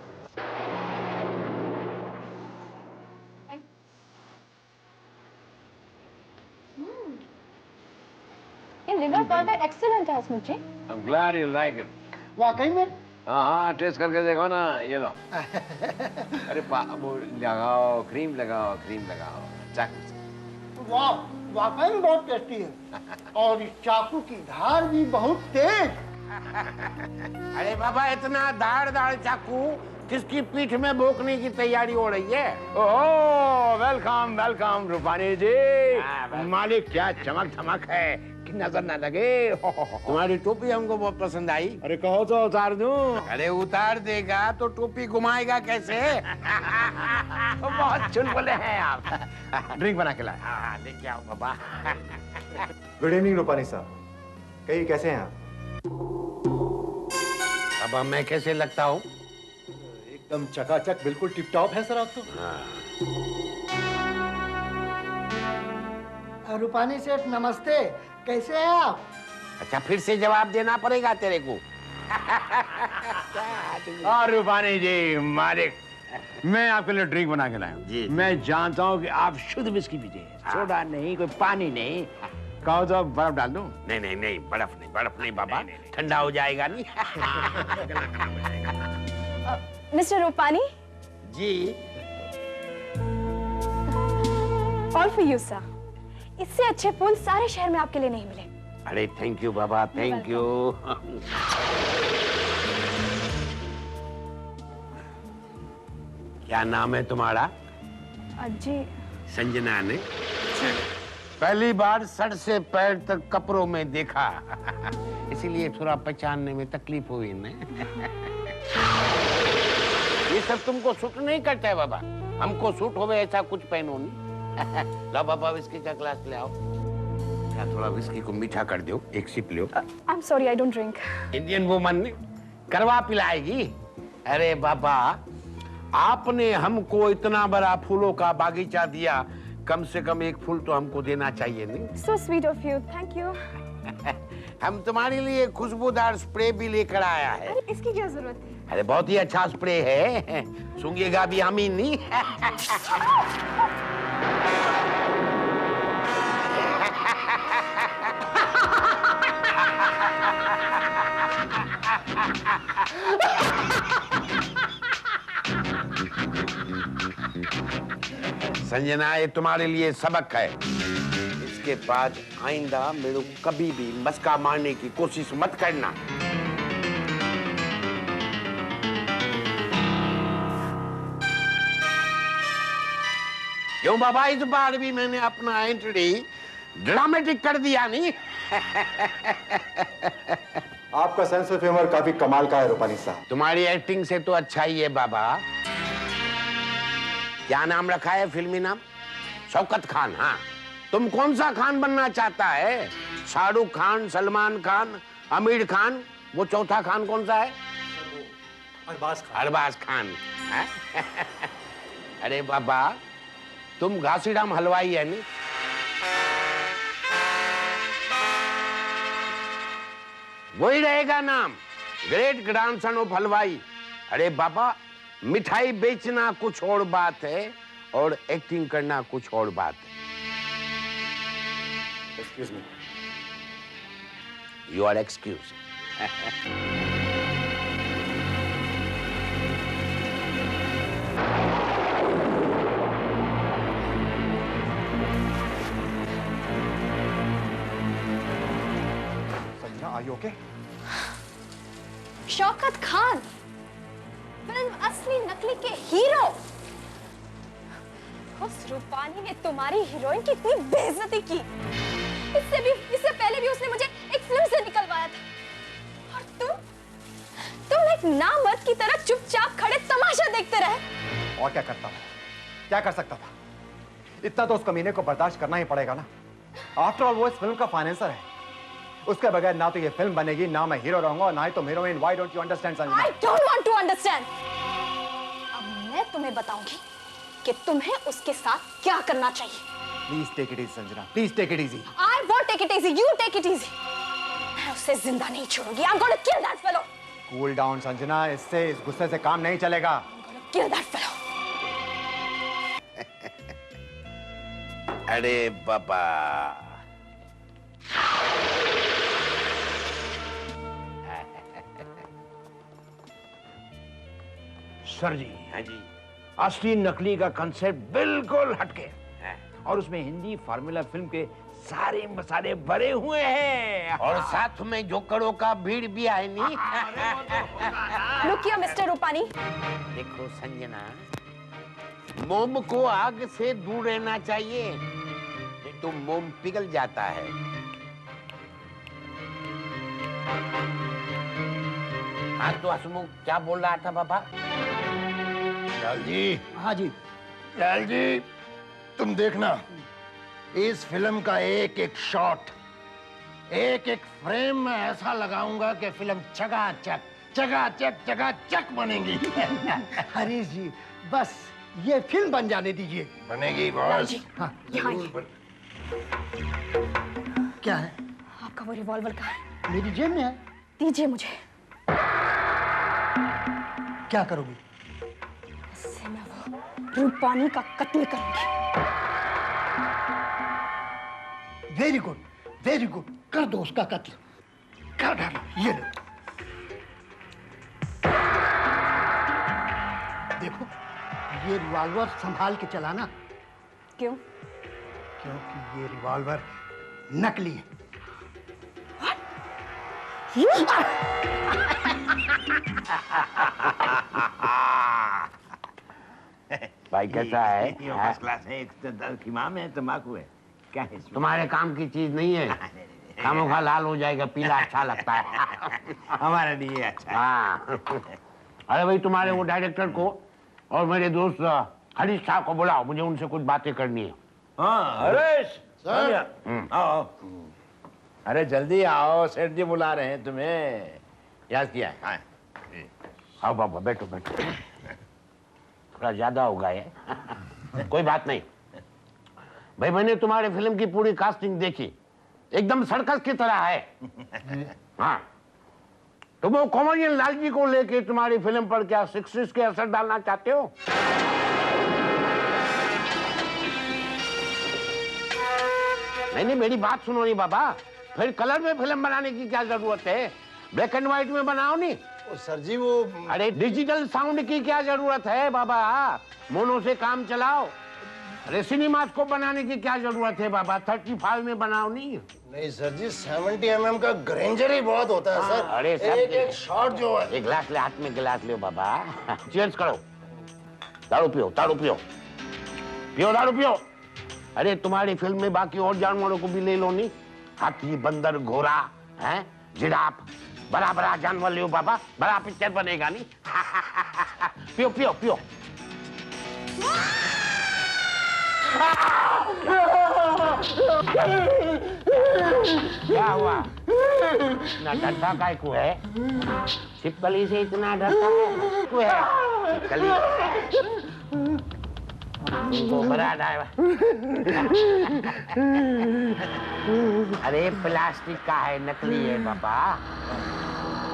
ये लिवर बर्गर एक्सीलेंट है Smith ji. I'm glad you like it. वाकई में? हाँ, टेस्ट करके देखो ना, ये लो। अरे वो लगाओ, क्रीम लगाओ, क्रीम लगाओ, चाकू। वाह, वाकई में बहुत टेस्टी है। और इस चाकू की धार भी बहुत तेज। अरे बाबा, इतना धार चाकू किसकी पीठ में भोंकने की तैयारी हो रही है? ओह, वेलकम वेलकम रूपानी जी। मालिक क्या चमक धमक है कि नजर न लगे। तुम्हारी टोपी हमको बहुत पसंद आई। अरे कहो तो उतार दूं। अरे उतार देगा तो टोपी घुमाएगा कैसे? बहुत चुलबुले हैं आप। ड्रिंक बना के लाए। हाँ, लेके आओ बाबा। गुड इवनिंग रूपानी साहब, कहिए कैसे हैं आप? अब मैं कैसे लगता हूँ? एकदम चकाचक, बिल्कुल टिप टॉप है सर आप तो। रूपानी सेठ नमस्ते, कैसे हैं आप? अच्छा, फिर से जवाब देना पड़ेगा तेरे को। और रूपानी जी, मालिक, मैं आपके लिए ड्रिंक बना के लाया हूँ। मैं जानता हूँ कि आप शुद्ध विस्की पीते हैं, सोडा नहीं, कोई पानी नहीं। कहो तो बर्फ डाल दूं? नहीं, बर्फ नहीं बाबा, ठंडा हो जाएगा नहीं। Mister Rupani ji. All for you sir. इससे अच्छे फूल सारे शहर में आपके लिए नहीं मिले। अरे thank you Baba, thank you. क्या नाम है तुम्हारा? जी संजना ने पहली बार सर से पैर तक कपड़ों में देखा, इसीलिए थोड़ा पहचानने में तकलीफ हुई न। ये सब तुमको सूट नहीं करता है बाबा, हमको सूट होवे ऐसा कुछ पहनो नहीं। ला बाबा, विस्की का ग्लास ले आओ। क्या थोड़ा विस्की को मीठा कर दो, एक सिप लो। I am sorry, I don't drink. Indian woman करवा पिलाएगी। अरे बाबा, आपने हमको इतना बड़ा फूलों का बागीचा दिया, कम से कम एक फूल तो हमको देना चाहिए नहीं? So sweet of you, thank you. हम तुम्हारे लिए खुशबूदार स्प्रे भी लेकर आया है। अरे इसकी क्या जरूरत है? अरे बहुत ही अच्छा स्प्रे है, सूंघेगा भी हम ही नहीं। संजना, ये तुम्हारे लिए सबक है। इसके बाद आइंदा मेरे को कभी भी मस्का मारने की कोशिश मत करना। क्यों बाबा, इस बार भी मैंने अपना एंट्री ड्रामेटिक कर दिया नहीं? आपका सेंस ऑफ ह्यूमर काफी कमाल का है रूपानी साहब। तुम्हारी एक्टिंग से तो अच्छा ही है बाबा। क्या नाम रखा है फिल्मी नाम? शौकत खान। हाँ, तुम कौन सा खान बनना चाहता है? शाहरुख खान, सलमान खान, आमिर खान, वो चौथा खान कौन सा है? अरबाज खान। अरे बाबा, तुम घासीराम हलवाई है नहीं? वही रहेगा नाम, ग्रेट ग्रैंडसन ऑफ हलवाई। अरे बाबा, मिठाई बेचना कुछ और बात है और एक्टिंग करना कुछ और बात है। Excuse me. You are excused. Sanjana, are you okay? Shaukat Khan, film Asli Naqli के हीरो। उस रूपानी ने तुम्हारी हीरोइन की इतनी बेइज्जती की। इससे पहले भी उसने मुझे एक फिल्म से निकलवाया था। और तुम एक नामर्द की तरह चुपचाप खड़े तमाशा देखते रहे। और क्या करता था? क्या कर सकता था? इतना तो उस कमीने को बर्दाश्त करना ही पड़ेगा ना। आफ्टर ऑल वो इस फिल्म का फाइनेंसर है। उसके बगैर ना तो ये फिल्म बनेगी, ना मैं हीरो रहूंगा, ना ही तुम heroine. Why don't you understand, Sanjana? I don't want to understand. अब मैं तुम्हें बताऊंगी कि तुम्हें उसके साथ क्या करना चाहिए। Please take it easy, Sanjana. Please take it easy. I won't take it easy. You take it easy. मैं उसे जिंदा नहीं छोड़ूंगी। I'm going to kill that fellow. Cool down, Sanjana. इससे इस गुस्से से काम नहीं चलेगा। Kill that fellow. अरे बाबा, सर जी, हाँ जी, असली नकली का कंसेप्ट बिल्कुल हटके और उसमें हिंदी फार्मूला फिल्म के सारे मसाले भरे हुए हैं और साथ में जोकड़ों का भीड़ भी है नहीं। Look here, Mr. रूपानी। देखो संजना, मोम को आग से दूर रहना चाहिए, नहीं तो मोम पिघल जाता है। हाँ तो हसमुख क्या बोल रहा था बाबा? लाल जी। हाँ जी। लाल जी, तुम देखना, इस फिल्म का एक एक शॉट, एक एक फ्रेम में ऐसा लगाऊंगा कि फिल्म चकाचक बनेगी। हरीश जी, बस ये फिल्म बन जाने दीजिए। बनेगी बॉस। हाँ, यहाँ क्या है? आपका वो रिवॉल्वर कहाँ है? मेरी जेब में है। दीजिए मुझे। क्या करोगी? इससे मैं वो रूपानी का कत्ल करूंगी। Very good, very good. कर दो उसका कत्ल, कर डालो। ये लो। देखो, ये रिवॉल्वर संभाल के चलाना। क्यों? क्योंकि ये रिवॉल्वर नकली है। भाई कैसा है? फर्स्ट क्लास है, एक इमाम है, तंबाकू है, क्या है? तुम्हारे काम की चीज नहीं है, खामोखा लाल हो जाएगा, पीला अच्छा लगता है। हमारे लिए अच्छा। हाँ। अरे भाई, तुम्हारे वो डायरेक्टर को और मेरे दोस्त हरीश साहब को बुलाओ, मुझे उनसे कुछ बातें करनी है। हाँ हरीश, आओ। अरे जल्दी आओ, सेठ जी बुला रहे हैं तुम्हें। याद किया है? हाँ। आओ बाबा, बैठो बैठो। थोड़ा ज्यादा हो गया है। कोई बात नहीं भाई, मैंने तुम्हारे फिल्म की पूरी कास्टिंग देखी, एकदम सर्कस की तरह है। हाँ, तुम वो कॉमेडियन लाल जी को लेके तुम्हारी फिल्म पर क्या सिक्सटीज के असर डालना चाहते हो? नहीं, मेरी बात सुनो नहीं बाबा, फिर कलर में फिल्म बनाने की क्या जरूरत है? ब्लैक एंड व्हाइट में बनाओ नहीं। सर जी वो, अरे डिजिटल साउंड की क्या जरूरत है बाबा? मोनो से काम चलाओ। अरे सिनेमा को बनाने की क्या जरूरत है बाबा? 35 में बनाओ नहीं। नहीं सर जी, 70 mm का ग्रेंजर ही बहुत होता है सर। अरे एक शॉट जो है। एक गिलास ले, हाथ में गिलास ले बाबा। चीयर्स करो, दारू पियो, दारू पियो, पियो दारू पियो। अरे तुम्हारी फिल्म में बाकी और जानवरों को भी ले लो नहीं, हाथी, बंदर, घोड़ा, हैं, जिराफ, बड़ा बड़ा जानवर ले बाबा, बड़ा पिक्चर बनेगा नहीं। पियो पियो पियो। क्या हुआ? इतना डरता काय को है? छिपकली से इतना डरता है को है? छिपकली तुमको बड़ा डायवा। अरे प्लास्टिक का है, नकली है बाबा।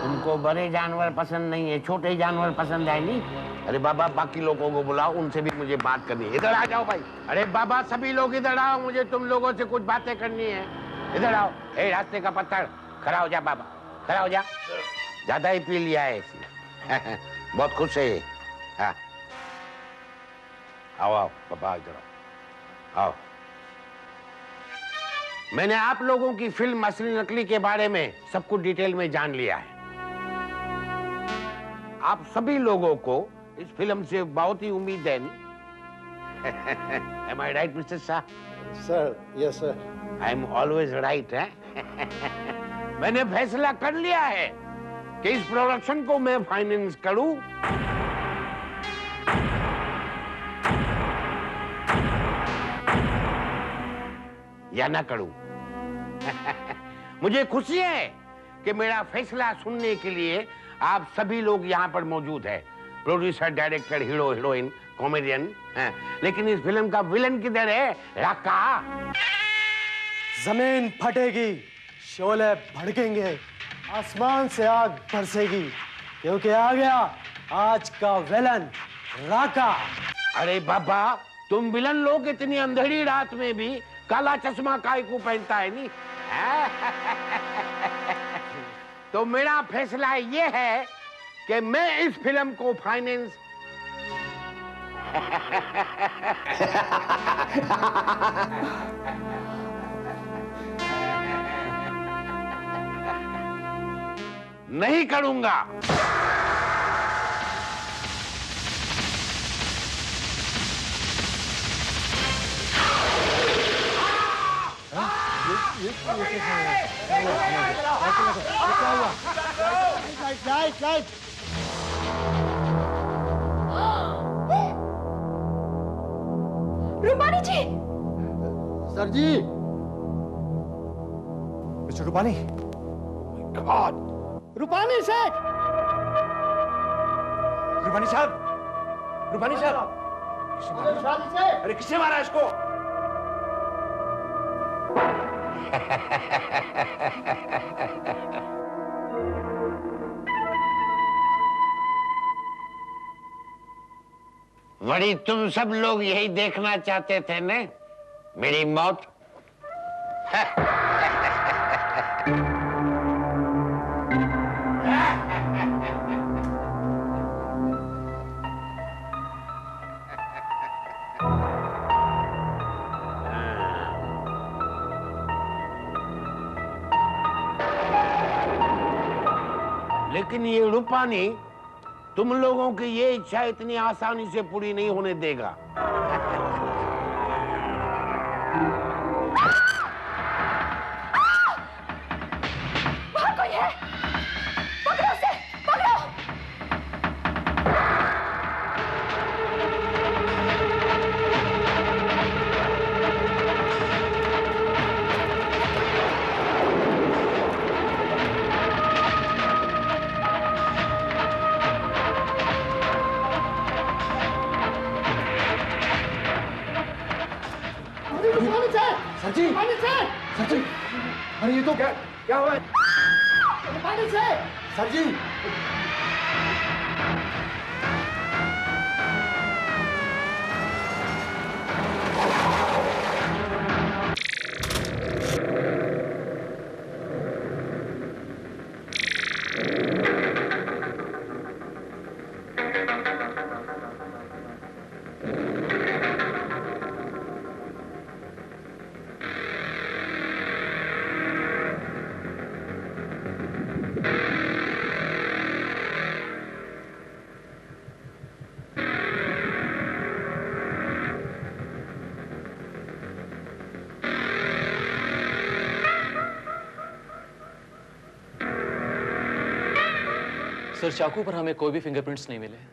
तुमको बड़े जानवर पसंद नहीं है, छोटे जानवर पसंद है नहीं? अरे बाबा, बाकी लोगों को बुलाओ, उनसे भी मुझे बात करनी है। इधर आ जाओ भाई। अरे बाबा, सभी लोग इधर आओ, मुझे तुम लोगों से कुछ बातें करनी है। इधर आओ। ए, रास्ते का पत्थर, खड़ा हो जा बाबा, खड़ा हो जा। ज्यादा ही पी लिया है इसने। बहुत खुश है ये। हाँ, आओ आओ बाबा, इधर आओ, आओ। मैंने आप लोगों की फिल्म असली नकली के बारे में सब कुछ डिटेल में जान लिया है। आप सभी लोगों को इस फिल्म से बहुत ही उम्मीद है नहीं? Am I right, Mr. Shah? Sir, yes sir. I am always right, है? मैंने फैसला कर लिया है कि इस प्रोडक्शन को मैं फाइनेंस करूं या ना करूं। मुझे खुशी है कि मेरा फैसला सुनने के लिए आप सभी लोग यहाँ पर मौजूद है। Producer, director, hero, heroine, comedian. लेकिन इस फिल्म का विलन किधर है? राका। जमीन फटेगी, शोले भड़केंगे, आसमान से आग बरसेगी, क्योंकि आ गया आज का विलन राका। अरे बाबा, तुम विलन लोग इतनी अंधेरी रात में भी काला चश्मा काय को पहनता है नहीं? तो मेरा फैसला ये है कि मैं इस फिल्म को फाइनेंस नहीं करूंगा। लाइट। रूपानी जी। सर जी। मिस्टर रूपानी। गॉड। रूपानी सेठ। रूपानी साहब, रूपानी साहब। अरे किसने मारा इसको? वड़ी तुम सब लोग यही देखना चाहते थे ने? मेरी मौत? लेकिन ये रूपानी तुम लोगों की ये इच्छा इतनी आसानी से पूरी नहीं होने देगा। वहाँ कोई है, पकड़ो उसे, पकड़ो। सर जी, सर जी, अरे ये तो क्या हुआ है? सर जी, सर, चाकू पर हमें कोई भी फिंगरप्रिंट्स नहीं मिले।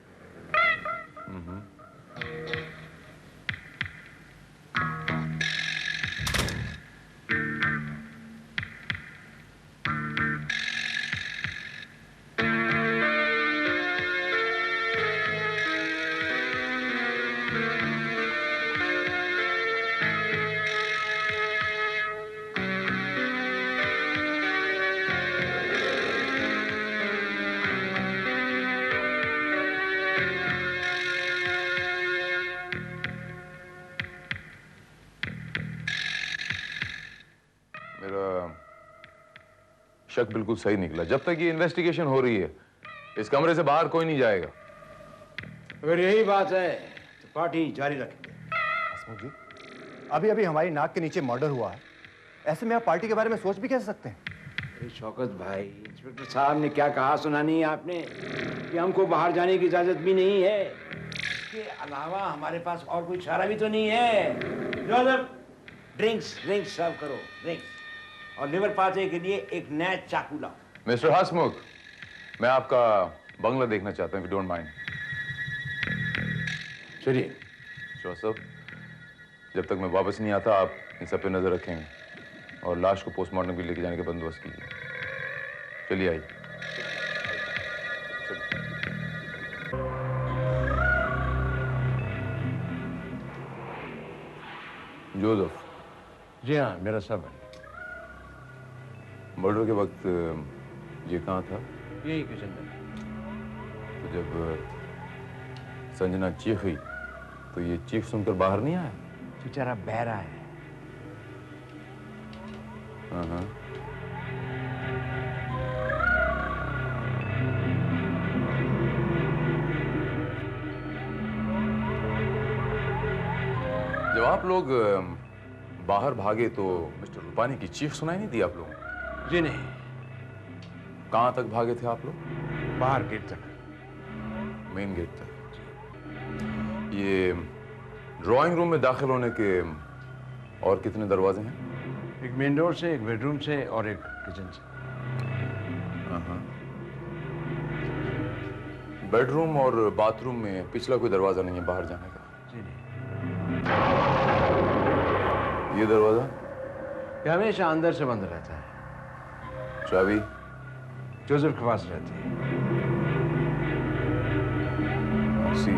शक बिल्कुल सही निकला। जब तक ये इन्वेस्टिगेशन हो रही है इस कमरे से बाहर कोई नहीं जाएगा। अगर यही बात है तो पार्टी जारी रखेंगे। हसमुख जी, अभी अभी हमारी नाक के नीचे मर्डर हुआ है, ऐसे में आप पार्टी के बारे में सोच भी कैसे सकते हैं? अरे शौकत भाई, इंस्पेक्टर साहब ने क्या कहा सुना नहीं आपने कि हमको बाहर जाने की इजाजत भी नहीं है। इसके अलावा हमारे पास और कोई चारा भी तो नहीं है। जोसेफ, ड्रिंक्स सर्व करो, ड्रिंक्स, और लिवर पार्टी के लिए एक नया चाकू लाओ। मिस्टर हसमुख, मैं आपका बंगला देखना चाहता हूँ, if you don't mind। चलिए। जोसेफ, जब तक मैं वापस नहीं आता आप इन सब पे नजर रखेंगे। और लाश को पोस्टमार्टम के लिए लेके जाने का बंदोबस्त कीजिए। चलिए आइए। जोसेफ। जी हाँ, मेरा सब है। मर्डर के वक्त ये कहाँ था? यही किचन में। तो जब संजना चीखी तो ये चीख सुनकर बाहर नहीं आया? बेचारा बहरा है। हाँ। जब आप लोग बाहर भागे तो मिस्टर रूपानी की चीख सुनाई नहीं दी आप लोगों को? जी नहीं। कहाँ तक भागे थे आप लोग? बाहर गेट तक। मेन गेट तक। ये ड्राइंग रूम में दाखिल होने के और कितने दरवाजे हैं? एक मेन डोर से, एक बेडरूम से और एक किचन से। हाँ। बेडरूम और बाथरूम में पिछला कोई दरवाजा नहीं है बाहर जाने का? जी नहीं। ये दरवाजा? ये हमेशा अंदर से बंद रहता है। चाबी? जोसेफ के पास रहती है। सी।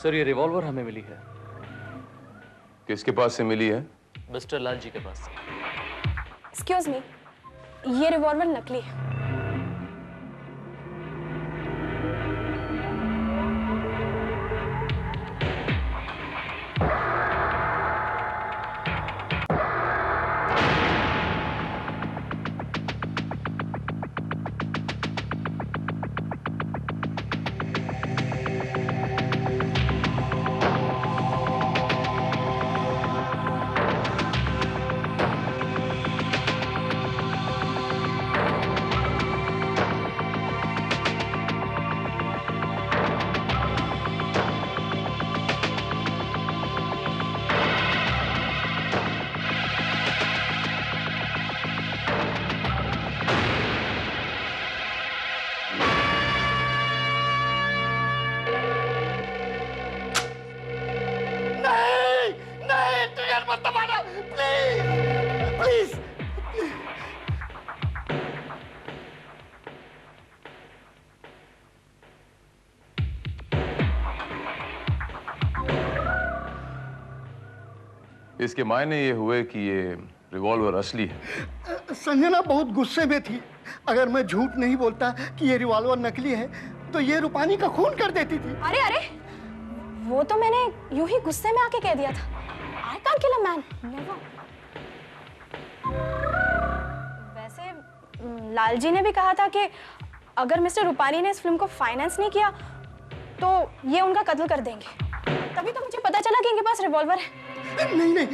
सर, ये रिवॉल्वर हमें मिली है। किसके पास से मिली है? मिस्टर लाल जी के पास से। एक्सक्यूज मी, ये रिवॉल्वर नकली है। इसके मायने ये हुए कि ये रिवॉल्वर असली है। संजना बहुत गुस्से में थी। अगर मैं झूठ नहीं बोलता कि ये रिवॉल्वर नकली है तो ये रूपानी का खून कर देती थी। अरे अरे, वो तो मैंने यूं ही गुस्से में आके कह दिया था। I can't kill a man, never. वैसे लाल जी ने भी कहा था कि अगर मिस्टर रूपानी ने इस फिल्म को फाइनेंस नहीं किया तो ये उनका कत्ल कर देंगे। तभी तो मुझे पता चला कि इनके पास रिवॉल्वर है। नहीं,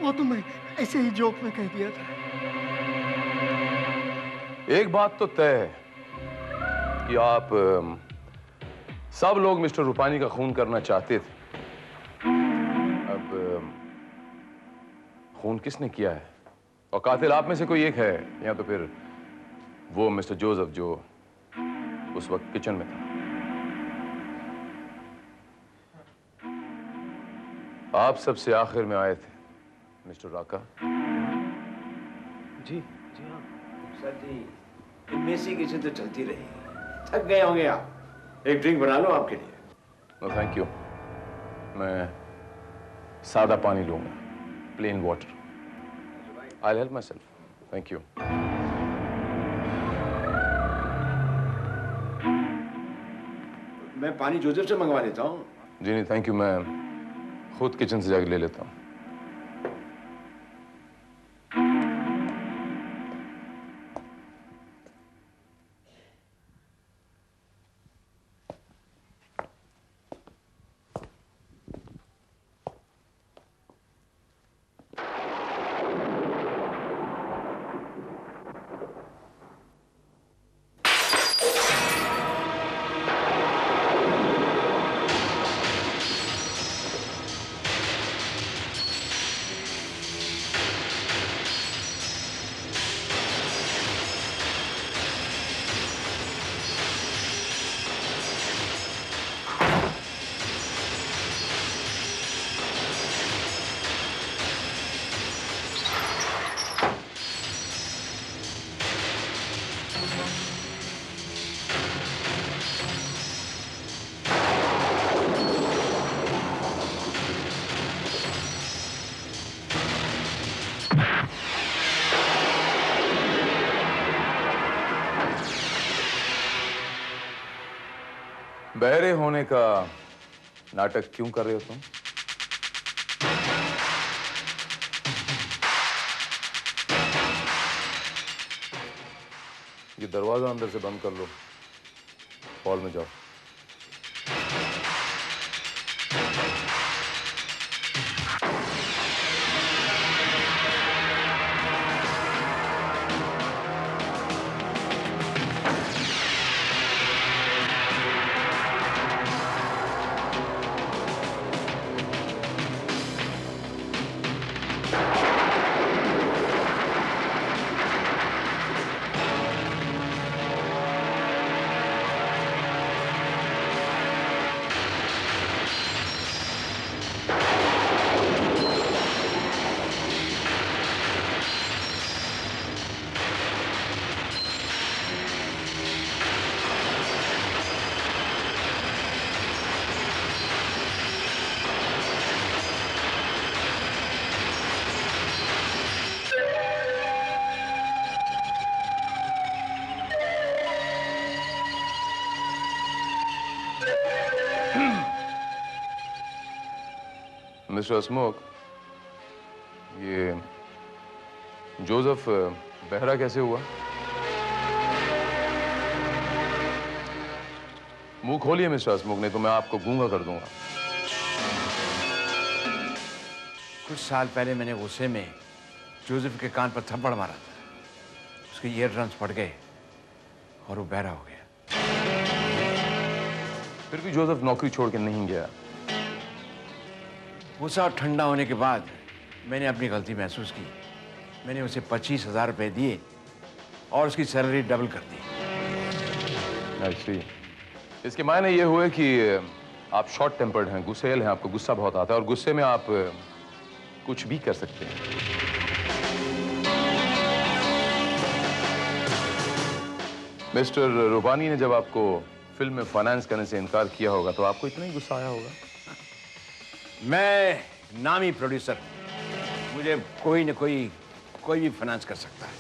वो तो मैं ऐसे ही जोक में कह दिया था। एक बात तो तय है कि आप सब लोग मिस्टर रूपानी का खून करना चाहते थे। अब खून किसने किया है और कातिल आप में से कोई एक है या तो फिर वो मिस्टर जोसेफ जो उस वक्त किचन में था। आप सबसे आखिर में आए थे मिस्टर राका। जी हाँ सर जी, मेसी किचन तो चलती रही। थक गए होंगे आप, एक ड्रिंक बना लो आपके लिए। नो थैंक यू, मैं सादा पानी लूंगा, plain water. I help my self, thank you. मैं पानी जोसेफ से मंगवा लेता हूँ। जी नहीं थैंक यू, मैं खुद किचन से जाके ले लेता हूँ। बहरे होने का नाटक क्यों कर रहे हो तुम? ये दरवाजा अंदर से बंद कर लो, हॉल में जाओ। मिस्टर हसमुख, ये जोसेफ बहरा कैसे हुआ? मुंह खोलिए मिस्टर हसमुख, नहीं तो मैं आपको गूंगा कर दूंगा। कुछ साल पहले मैंने गुस्से में जोसेफ के कान पर थप्पड़ मारा था। उसके ईयर ड्रम्स फट गए और वो बहरा हो गया। फिर भी जोसेफ नौकरी छोड़ के नहीं गया। गुस्सा ठंडा होने के बाद मैंने अपनी गलती महसूस की। मैंने उसे 25,000 रुपए दिए और उसकी सैलरी डबल कर दी। I see। इसके मायने ये हुए कि आप शॉर्ट टेम्पर्ड हैं, गुस्सेल हैं, आपको गुस्सा बहुत आता है और गुस्से में आप कुछ भी कर सकते हैं। मिस्टर रूपानी ने जब आपको फिल्म में फाइनेंस करने से इनकार किया होगा तो आपको इतना ही गुस्सा आया होगा। मैं नामी प्रोड्यूसर, मुझे कोई न कोई भी फाइनेंस कर सकता है।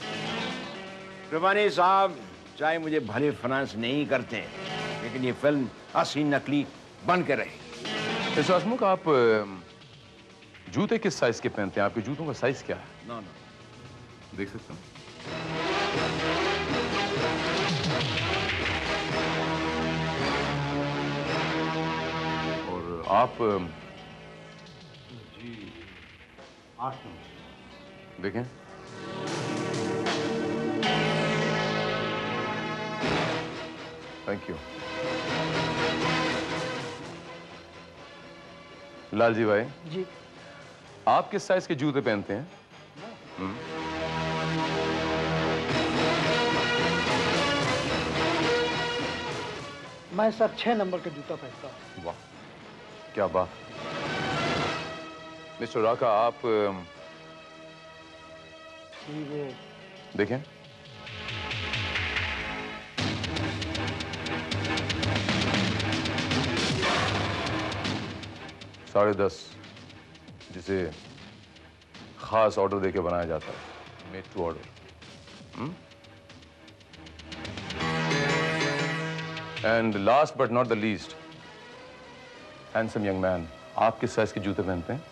रूपानी साहब चाहे मुझे भले फाइनेंस नहीं करते, लेकिन ये फिल्म असली नकली बन के रहेगी। मिस्टर हसमुख, आप जूते किस साइज के पहनते हैं? आपके जूतों का साइज क्या है? नो, देख सकता हूँ। और आप जी 8 नंबर देखें। Thank you. लालजी भाई जी, आप किस साइज के जूते पहनते हैं? मैं सर 6 नंबर का जूता पहनता हूँ। वाह, क्या बात। मिस्टर राका, आप जी वो देखें। साढ़े 10, जिसे खास ऑर्डर देके बनाया जाता है, made to order. And last but not the least, handsome young man, आप किस साइज के जूते पहनते हैं?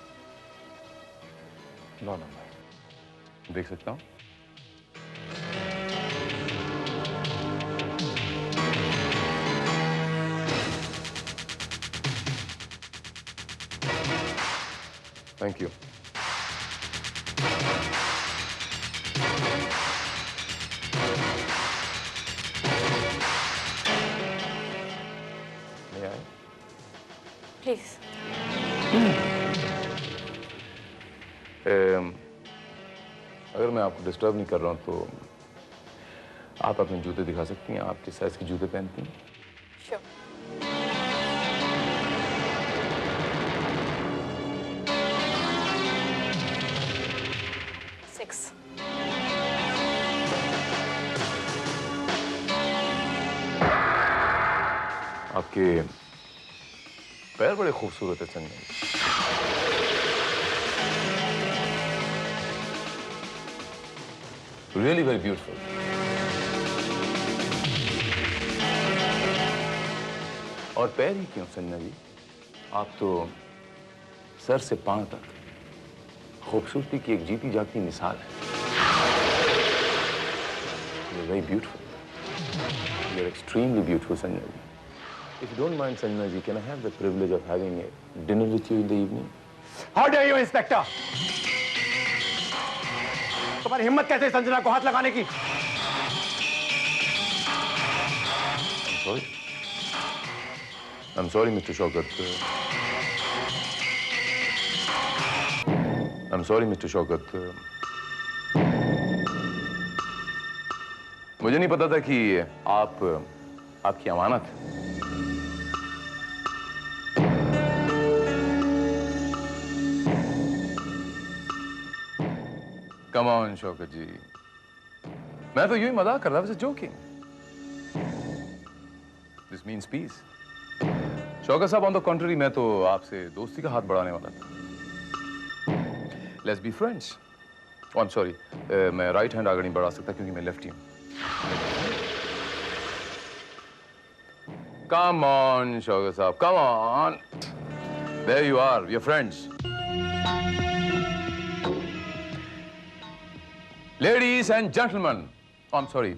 9 नंबर। देख सकता हूं। Thank you. नहीं आए? प्लीज। अगर मैं आपको डिस्टर्ब नहीं कर रहा हूं तो आप अपने जूते दिखा सकती हैं? आप किस साइज के जूते पहनती हैं? श्योर। आपके पैर बड़े खूबसूरत है संजय। Really very beautiful. और पैर ही क्यों संजय जी, आप तो सर से पांव तक खूबसूरती की एक जीती जागती मिसाल है। You're very beautiful. You're extremely beautiful, Sanjay ji. If you don't mind, Sanjay ji, can I have the privilege of having a dinner with you in the evening? How dare you, inspector? तुम्हारी हिम्मत कैसे संजना को हाथ लगाने की? I'm sorry, Mr. Shaukat. I'm sorry, Mr. Shaukat. मुझे नहीं पता था कि आपकी अमानत है। Come on, शौकत जी, मैं तो यूं ही मजाक कर रहा था, joking. This means peace. Shaukat साहब, ऑन द कॉन्ट्ररी, मैं तो आपसे दोस्ती का हाथ बढ़ाने वाला था। Let's be friends. Oh, I'm sorry, मैं राइट हैंड आगे नहीं बढ़ा सकता क्योंकि मैं लेफ्टी हूं। Come on, शौकत साहब, come on. There you are, we are friends. Ladies and gentlemen, oh, I'm sorry,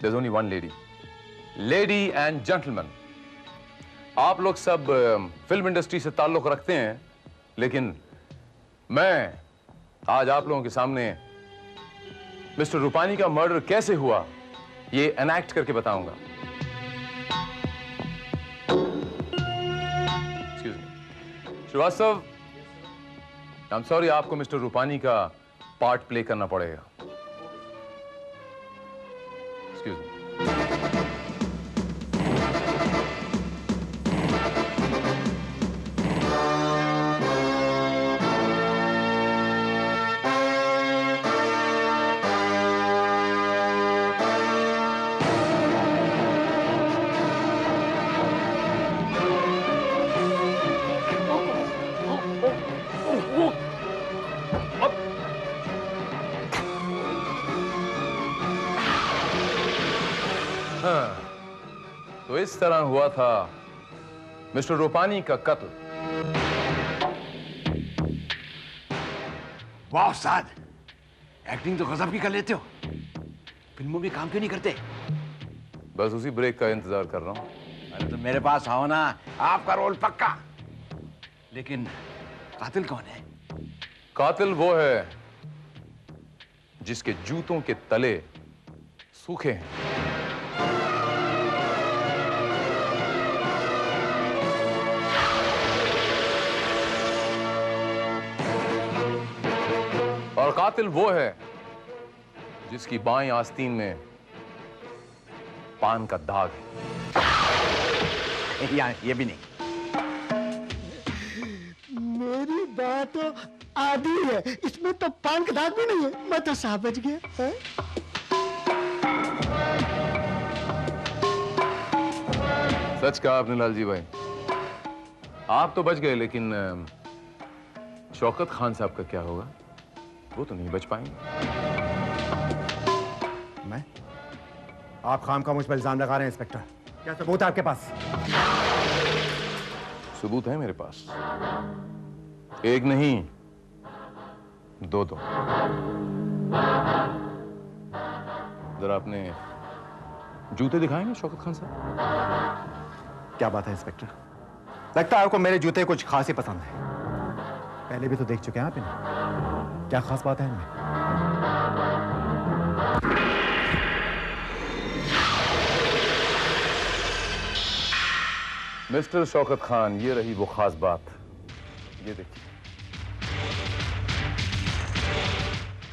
there's only one lady. Lady and gentlemen, आप लोग सब फिल्म इंडस्ट्री से ताल्लुक रखते हैं, लेकिन मैं आज आप लोगों के सामने मिस्टर रूपानी का मर्डर कैसे हुआ ये एनैक्ट करके बताऊंगा। Excuse me Srivastava, I am sorry, आपको मिस्टर रूपानी का पार्ट प्ले करना पड़ेगा। Excuse me. तो इस तरह हुआ था मिस्टर रूपानी का कत्ल। वाह उस्ताद, एक्टिंग तो गजब की कर लेते हो। फिल्मों में काम क्यों नहीं करते? बस उसी ब्रेक का इंतजार कर रहा हूं। अरे तो मेरे पास आओ ना, आपका रोल पक्का। लेकिन कातिल कौन है? कातिल वो है जिसके जूतों के तले सूखे हैं। और कातिल वो है जिसकी बाईं आस्तीन में पान का दाग है। या ये भी नहीं। मेरी बात आधी है, इसमें तो पान का दाग भी नहीं है। मैं तो साफ बच गया है? सच कहा आपने लालजी भाई, आप तो बच गए, लेकिन शौकत खान साहब का क्या होगा? वो तो नहीं बच पाएंगे। मैं? आप खाम का मुझ पर इल्जाम लगा रहे हैं इंस्पेक्टर। क्या सबूत है आपके पास? सबूत है मेरे पास, एक नहीं दो। जरा अपने जूते दिखाएंगे शौकत खान साहब? क्या बात है इंस्पेक्टर, लगता है आपको मेरे जूते कुछ खास ही पसंद है। पहले भी तो देख चुके हैं आप इन्हें, क्या खास बात है इनमें? मिस्टर शौकत खान, ये रही वो खास बात। ये देखिए,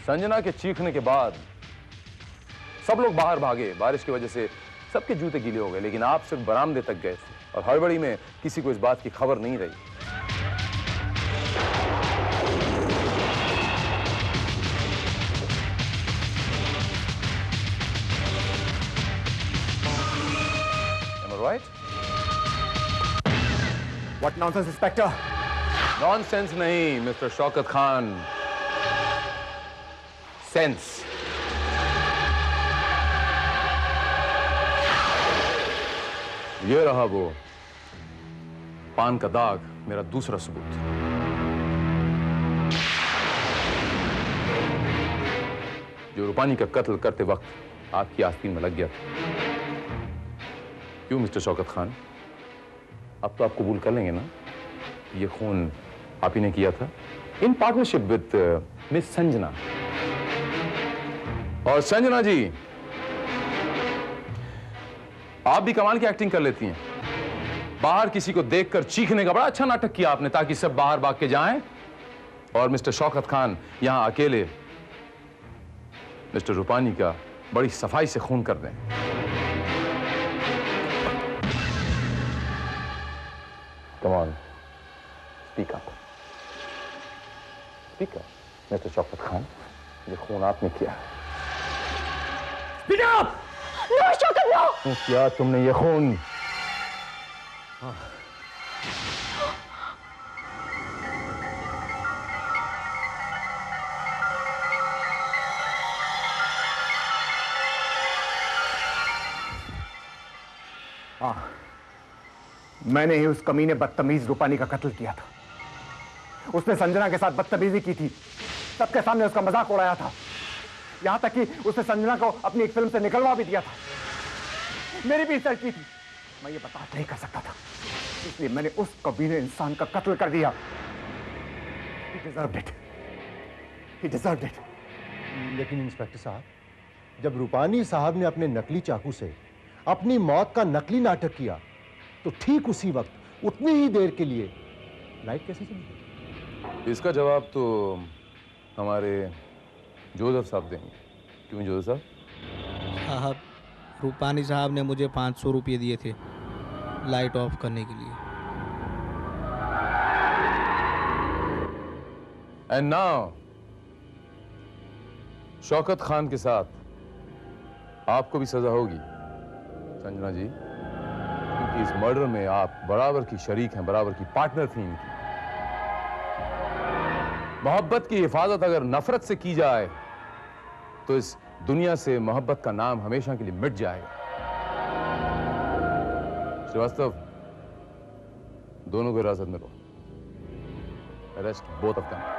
संजना के चीखने के बाद सब लोग बाहर भागे। बारिश की वजह से सबके जूते गीले हो गए, लेकिन आप सिर्फ बरामदे तक गए थे और हड़बड़ी में किसी को इस बात की खबर नहीं रही। right? What nonsense, Inspector? Nonsense नहीं, Mr. Shaukat Khan. Sense. ये रहा वो पान का दाग, मेरा दूसरा सबूत। जो रूपानी का कत्ल करते वक्त आपकी आस्तीन में लग गया था। क्यों मिस्टर शौकत खान, अब तो आप कबूल कर लेंगे ना ये खून आप ही ने किया था, in partnership with miss Sanjana. और संजना जी, आप भी कमाल की एक्टिंग कर लेती हैं। बाहर किसी को देखकर चीखने का बड़ा अच्छा नाटक किया आपने, ताकि सब बाहर भाग के जाएं, और मिस्टर शौकत खान यहां अकेले मिस्टर रूपानी का बड़ी सफाई से खून कर दें। Come on, speak up. Speak up, mister Shaukat Khan, ये खून आपने किया है। Speak up! No, Shaukat, no! क्या तुमने ये खून? हाँ, मैंने ही उस कमीने बदतमीज रूपानी का कत्ल किया था। उसने संजना के साथ बदतमीजी की थी, सबके सामने उसका मजाक उड़ाया था, यहां तक कि उसने संजना को अपनी एक फिल्म से निकलवा भी दिया था। मेरी भी इंसल्ट की थी, मैं ये बर्दाश्त नहीं कर सकता था, इसलिए मैंने उस कमीने इंसान का कत्ल कर दिया। He deserved it. He deserved it. लेकिन इंस्पेक्टर साहब, जब रूपानी साहब ने अपने नकली चाकू से अपनी मौत का नकली नाटक किया, तो ठीक उसी वक्त उतनी ही देर के लिए लाइट कैसे चली? इसका जवाब तो हमारे जोसेफ साहब देंगे। क्यों जोसेफ साहब? साहब, रूपानी साहब ने मुझे 500 रुपये दिए थे लाइट ऑफ करने के लिए। एंड नाउ शौकत खान के साथ आपको भी सजा होगी संजना जी, क्योंकि इस मर्डर में आप बराबर की शरीक हैं, बराबर की पार्टनर थी इनकी। मोहब्बत की हिफाजत अगर नफरत से की जाए तो इस दुनिया से मोहब्बत का नाम हमेशा के लिए मिट जाएगा। श्रीवास्तव, दोनों को हिरासत में लो, अरेस्ट बोथ ऑफ देम।